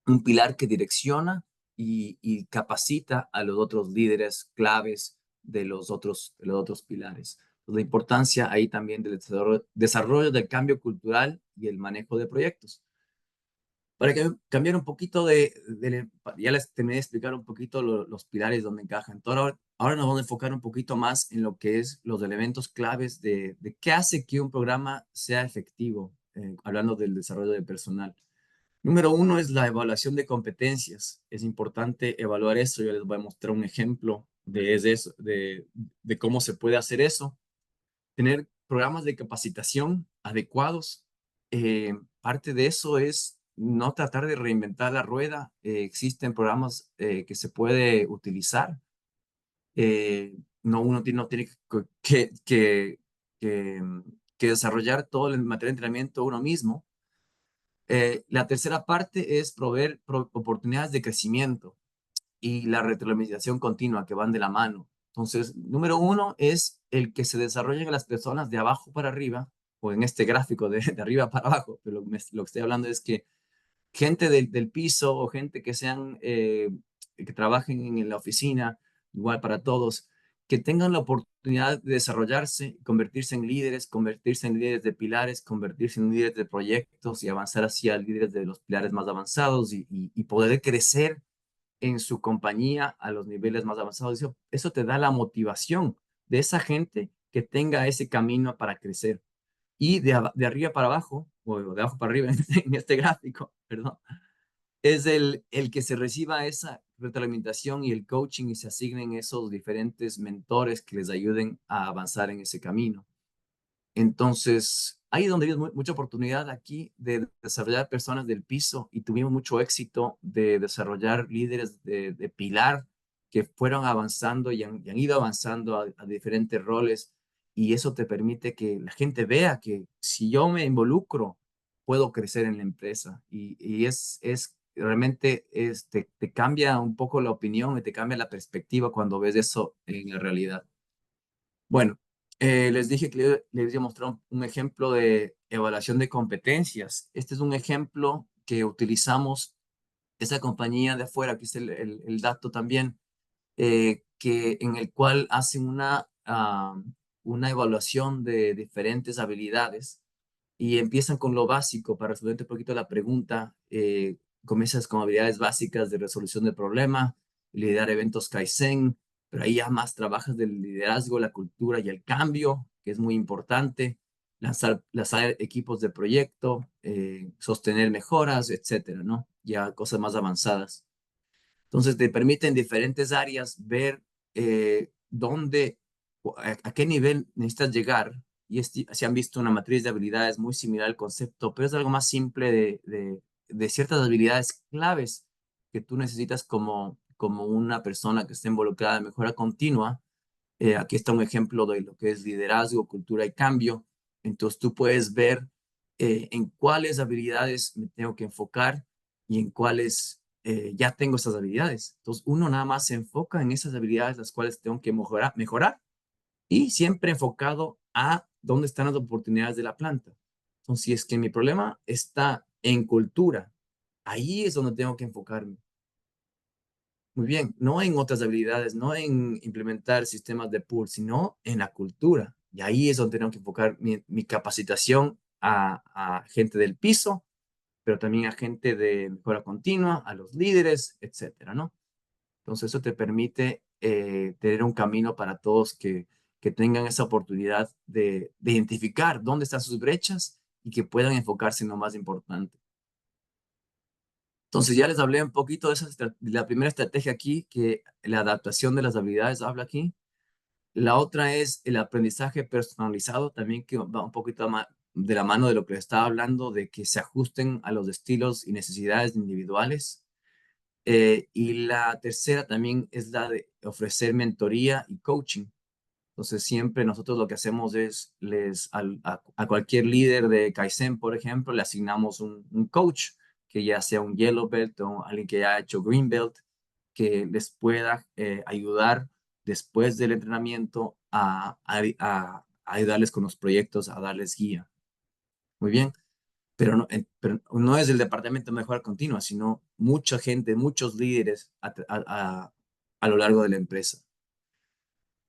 un pilar que direcciona y capacita a los otros líderes claves de los otros pilares. Pues la importancia ahí también del desarrollo del cambio cultural y el manejo de proyectos. Para cambiar un poquito ya les terminé de explicar un poquito los pilares donde encajan. Entonces, ahora nos vamos a enfocar un poquito más en lo que es los elementos claves de qué hace que un programa sea efectivo, hablando del desarrollo de personal. Número uno es la evaluación de competencias. Es importante evaluar eso. Yo les voy a mostrar un ejemplo de cómo se puede hacer eso. Tener programas de capacitación adecuados. Parte de eso es no tratar de reinventar la rueda. Existen programas que se puede utilizar. No tiene que, que desarrollar todo el material de entrenamiento uno mismo. La tercera parte es proveer oportunidades de crecimiento y la retroalimentación continua que van de la mano. Entonces, número uno es el que se desarrollen las personas de abajo para arriba, o en este gráfico de arriba para abajo, pero lo que estoy hablando es que gente del piso o gente que sean, que trabajen en la oficina, igual para todos, que tengan la oportunidad de desarrollarse, convertirse en líderes de pilares, convertirse en líderes de proyectos y avanzar hacia líderes de los pilares más avanzados y poder crecer en su compañía a los niveles más avanzados. Eso te da la motivación de esa gente que tenga ese camino para crecer. Y de arriba para abajo, o de abajo para arriba en este gráfico, perdón, es el que se reciba esa retroalimentación y el coaching y se asignen esos diferentes mentores que les ayuden a avanzar en ese camino. Entonces, ahí es donde vimos mucha oportunidad aquí de desarrollar personas del piso y tuvimos mucho éxito de desarrollar líderes de pilar que fueron avanzando y han ido avanzando a diferentes roles y eso te permite que la gente vea que si yo me involucro, puedo crecer en la empresa y es realmente te cambia un poco la opinión y te cambia la perspectiva cuando ves eso en la realidad. Bueno, les dije que les iba a mostrar un ejemplo de evaluación de competencias. Este es un ejemplo que utilizamos esa compañía de afuera, que es el dato también, en el cual hacen una evaluación de diferentes habilidades y empiezan con lo básico para resolver un poquito la pregunta. Comienzas con habilidades básicas de resolución de problema, liderar eventos Kaizen, pero ahí ya más trabajas del liderazgo, la cultura y el cambio, que es muy importante, lanzar equipos de proyecto, sostener mejoras, etcétera, ¿no? Ya cosas más avanzadas. Entonces te permite en diferentes áreas ver dónde, a qué nivel necesitas llegar. Y se han visto una matriz de habilidades muy similar al concepto, pero es algo más simple de ciertas habilidades claves que tú necesitas como una persona que esté involucrada en mejora continua. Aquí está un ejemplo de lo que es liderazgo, cultura y cambio. Entonces tú puedes ver en cuáles habilidades me tengo que enfocar y en cuáles ya tengo esas habilidades. Entonces uno nada más se enfoca en esas habilidades las cuales tengo que mejorar y siempre enfocado a dónde están las oportunidades de la planta. Entonces, si es que mi problema está en cultura, ahí es donde tengo que enfocarme. Muy bien, no en otras habilidades, no en implementar sistemas de pool, sino en la cultura. Y ahí es donde tengo que enfocar mi capacitación a gente del piso, pero también a gente de mejora continua, a los líderes, etcétera, ¿no? Entonces eso te permite tener un camino para todos que tengan esa oportunidad de identificar dónde están sus brechas y que puedan enfocarse en lo más importante. Entonces ya les hablé un poquito de la primera estrategia aquí, que la adaptación de las habilidades habla aquí. La otra es el aprendizaje personalizado, también que va un poquito de la mano de lo que les estaba hablando, de que se ajusten a los estilos y necesidades individuales. Y la tercera también es la de ofrecer mentoría y coaching. Entonces siempre nosotros lo que hacemos es a cualquier líder de Kaizen, por ejemplo, le asignamos un coach que ya sea un Yellow Belt o alguien que ya ha hecho Green Belt, que les pueda ayudar después del entrenamiento a ayudarles con los proyectos, a darles guía. Muy bien, pero no es el departamento de mejora continua, sino mucha gente, muchos líderes a lo largo de la empresa.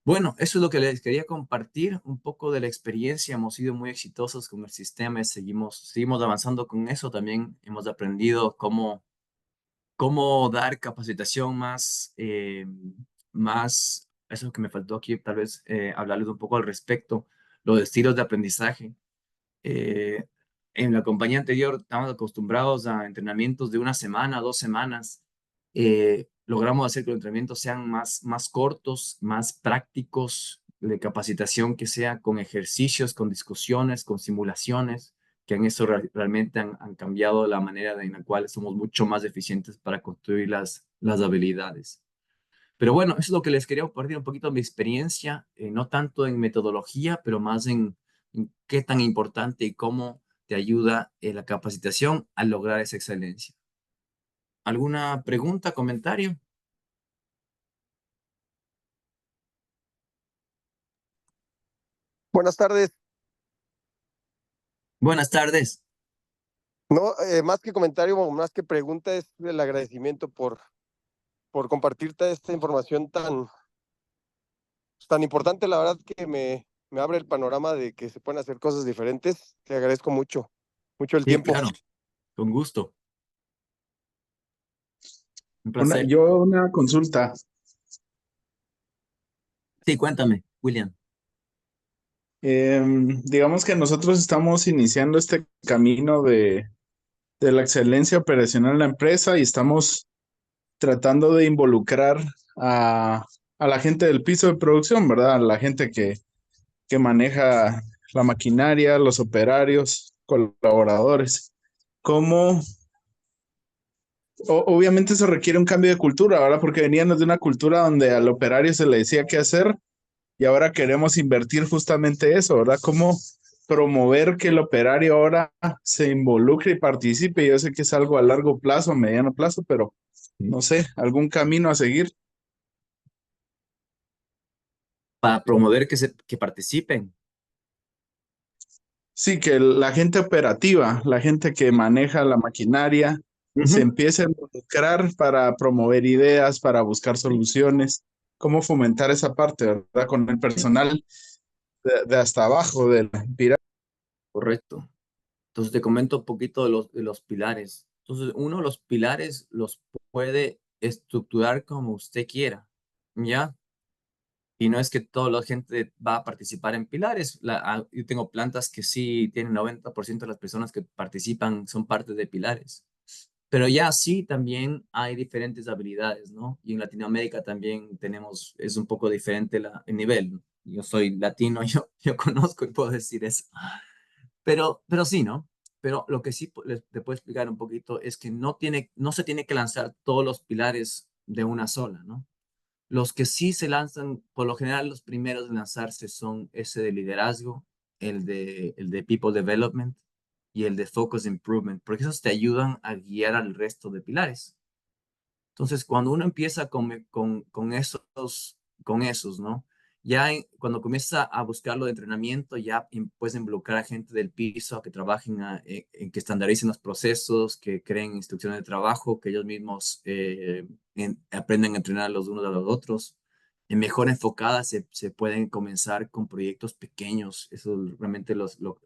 Bueno, eso es lo que les quería compartir, un poco de la experiencia. Hemos sido muy exitosos con el sistema y seguimos avanzando con eso. También hemos aprendido cómo dar capacitación más, eso es lo que me faltó aquí, tal vez hablarles un poco al respecto, los estilos de aprendizaje. Eh, en la compañía anterior estábamos acostumbrados a entrenamientos de una semana, 2 semanas. Logramos hacer que los entrenamientos sean más cortos, más prácticos, de capacitación que sea con ejercicios, con discusiones, con simulaciones, que en eso realmente han cambiado la manera en la cual somos mucho más eficientes para construir las habilidades. Pero bueno, eso es lo que les quería compartir un poquito de mi experiencia, no tanto en metodología, pero más en qué tan importante y cómo te ayuda la capacitación a lograr esa excelencia. ¿Alguna pregunta, comentario? Buenas tardes. Buenas tardes. No, más que comentario, más que pregunta, es el agradecimiento por compartirte esta información tan importante. La verdad que me abre el panorama de que se pueden hacer cosas diferentes. Te agradezco mucho el Sí, tiempo. claro, con gusto. Un placer. Una consulta. Sí, cuéntame, William. Digamos que nosotros estamos iniciando este camino de la excelencia operacional en la empresa y estamos tratando de involucrar a la gente del piso de producción, ¿verdad? A la gente que maneja la maquinaria, los operarios, colaboradores. ¿Cómo? Obviamente eso requiere un cambio de cultura, ¿verdad? Porque veníamos de una cultura donde al operario se le decía qué hacer y ahora queremos invertir justamente eso, ¿verdad? ¿Cómo promover que el operario ahora se involucre y participe? Yo sé que es algo a largo plazo, mediano plazo, pero no sé, algún camino a seguir. Para promover que participen. Sí, que la gente operativa, la gente que maneja la maquinaria, se Ujú. empiece a involucrar para promover ideas, para buscar soluciones, cómo fomentar esa parte, ¿verdad? Con el personal de hasta abajo del pirámide. Correcto. Entonces te comento un poquito de los pilares. Entonces, uno de los pilares los puede estructurar como usted quiera, ¿ya? Y no es que toda la gente va a participar en pilares. Yo tengo plantas que sí tienen 90% de las personas que participan son parte de pilares. Pero ya sí también hay diferentes habilidades, ¿no? Y en Latinoamérica también tenemos, es un poco diferente el nivel. Yo soy latino, yo conozco y puedo decir eso. Pero sí, ¿no? Pero lo que sí te puedo explicar un poquito es que no se tiene que lanzar todos los pilares de una sola, ¿no? Los que sí se lanzan, por lo general, los primeros en lanzarse son ese de liderazgo, el de People Development y el de Focus Improvement, porque esos te ayudan a guiar al resto de pilares. Entonces, cuando uno empieza con esos, ¿no? Ya cuando comienza a buscar lo de entrenamiento, ya puedes involucrar a gente del piso a que trabajen en que estandaricen los procesos, que creen instrucciones de trabajo, que ellos mismos aprenden a entrenar los unos a los otros. En mejor enfocada se pueden comenzar con proyectos pequeños, eso realmente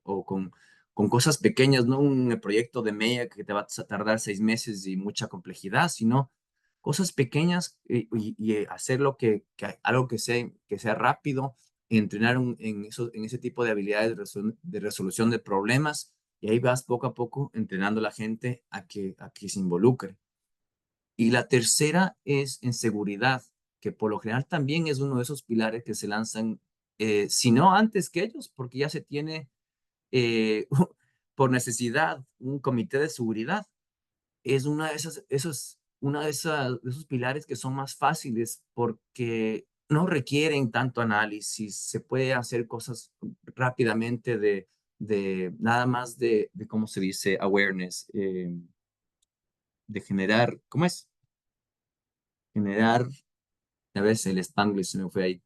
o con cosas pequeñas, no un proyecto de media que te va a tardar 6 meses y mucha complejidad, sino cosas pequeñas hacer algo que sea rápido, entrenar en ese tipo de habilidades de resolución de problemas y ahí vas poco a poco entrenando a la gente a que se involucre. Y la tercera es en seguridad, que por lo general también es uno de esos pilares que se lanzan, si no antes que ellos, porque ya se tiene por necesidad un comité de seguridad es de esos pilares que son más fáciles porque no requieren tanto análisis, se puede hacer cosas rápidamente de nada más ¿cómo se dice? Awareness, de generar, ¿cómo es? Generar, a veces el Spanglish se me fue ahí.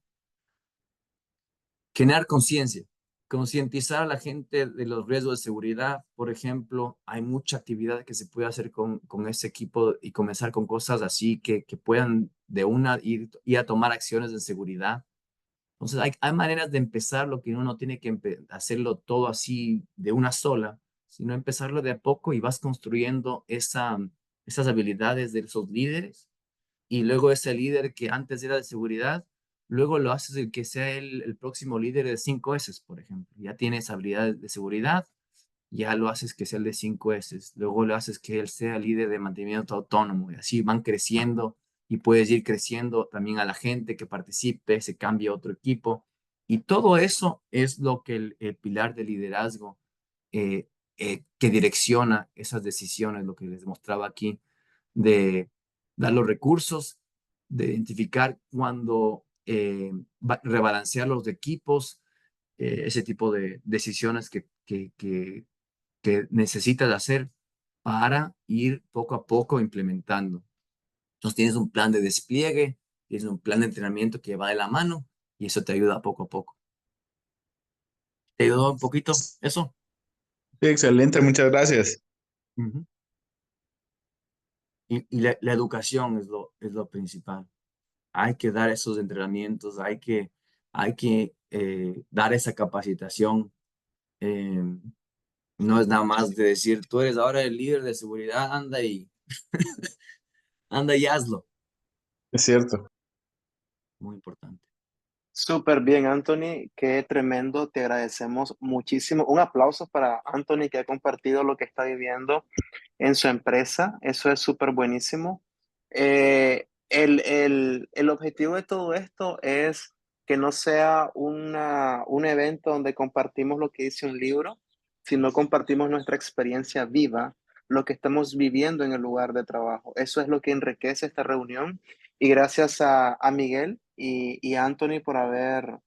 Generar conciencia, concientizar a la gente de los riesgos de seguridad. Por ejemplo, hay mucha actividad que se puede hacer con ese equipo y comenzar con cosas así que puedan de una ir a tomar acciones de seguridad. Entonces, hay maneras de empezar lo que uno no tiene que hacerlo todo así de una sola, sino empezarlo de a poco y vas construyendo esas habilidades de esos líderes y luego ese líder que antes era de seguridad, luego lo haces el que sea el próximo líder de 5S, por ejemplo. Ya tienes habilidades de seguridad, ya lo haces que sea el de 5S, luego lo haces que él sea líder de mantenimiento autónomo y así van creciendo y puedes ir creciendo también a la gente que participe, se cambia a otro equipo Y todo eso es lo que el pilar de liderazgo eh, que direcciona esas decisiones, lo que les mostraba aquí, de dar los recursos, de identificar cuándo rebalancear los equipos, ese tipo de decisiones que necesitas hacer para ir poco a poco implementando. Entonces tienes un plan de despliegue, tienes un plan de entrenamiento que va de la mano y eso te ayuda poco a poco. ¿Te ayudó un poquito eso? Sí, excelente, muchas gracias. Ujú. Y la educación es lo principal. Hay que dar esos entrenamientos, hay que dar esa capacitación. Eh, no es nada más de decir, tú eres ahora el líder de seguridad, anda y hazlo. Es cierto. Muy importante. Súper bien, Anthony, qué tremendo, te agradecemos muchísimo. Un aplauso para Anthony que ha compartido lo que está viviendo en su empresa, eso es súper buenísimo. El objetivo de todo esto es que no sea un evento donde compartimos lo que dice un libro, sino compartimos nuestra experiencia viva, lo que estamos viviendo en el lugar de trabajo. Eso es lo que enriquece esta reunión y gracias a Miguel y a Anthony por haber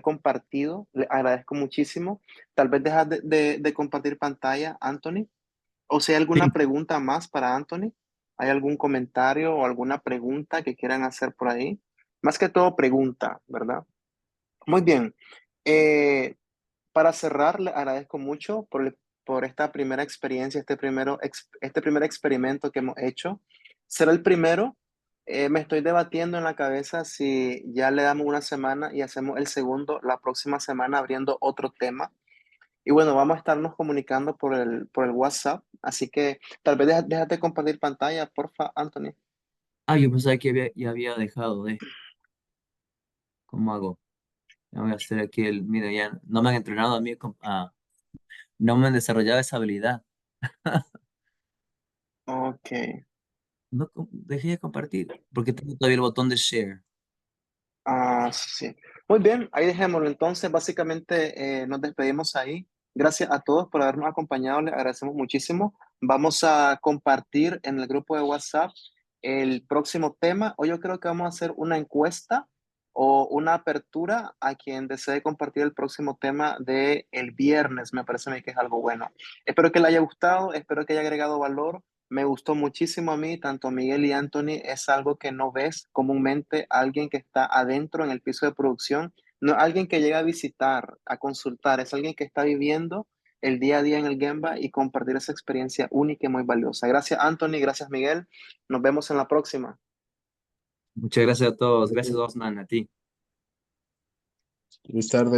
compartido. Le agradezco muchísimo. Tal vez dejas de compartir pantalla, Anthony. O si hay Sí, alguna pregunta más para Anthony, ¿hay algún comentario o alguna pregunta que quieran hacer por ahí? Más que todo pregunta, ¿verdad? Muy bien. Eh, para cerrar, le agradezco mucho por esta primera experiencia, este primer experimento que hemos hecho. Será el primero. Me estoy debatiendo en la cabeza si ya le damos una semana y hacemos el segundo la próxima semana abriendo otro tema. Y bueno, vamos a estarnos comunicando por el WhatsApp, así que tal vez déjate compartir pantalla, porfa, Anthony. yo pensaba que ya había dejado de. ¿Cómo hago? Ya voy a hacer aquí mira, ya no me han entrenado a mí, no me han desarrollado esa habilidad. Ok. No, dejé de compartir, porque tengo todavía el botón de share. Ah, sí. Muy bien, ahí dejémoslo. Entonces, básicamente nos despedimos ahí. Gracias a todos por habernos acompañado, les agradecemos muchísimo. Vamos a compartir en el grupo de WhatsApp el próximo tema. Hoy yo creo que vamos a hacer una encuesta o una apertura a quien desee compartir el próximo tema de el viernes. Me parece a mí que es algo bueno. Espero que le haya gustado, espero que haya agregado valor. Me gustó muchísimo a mí, tanto Miguel y Anthony, es algo que no ves comúnmente alguien que está adentro en el piso de producción, no alguien que llega a visitar, a consultar, es alguien que está viviendo el día a día en el Gemba y compartir esa experiencia única y muy valiosa. Gracias Anthony, gracias Miguel, nos vemos en la próxima. Muchas gracias a todos. Gracias, Osman, a ti. Buenas tardes.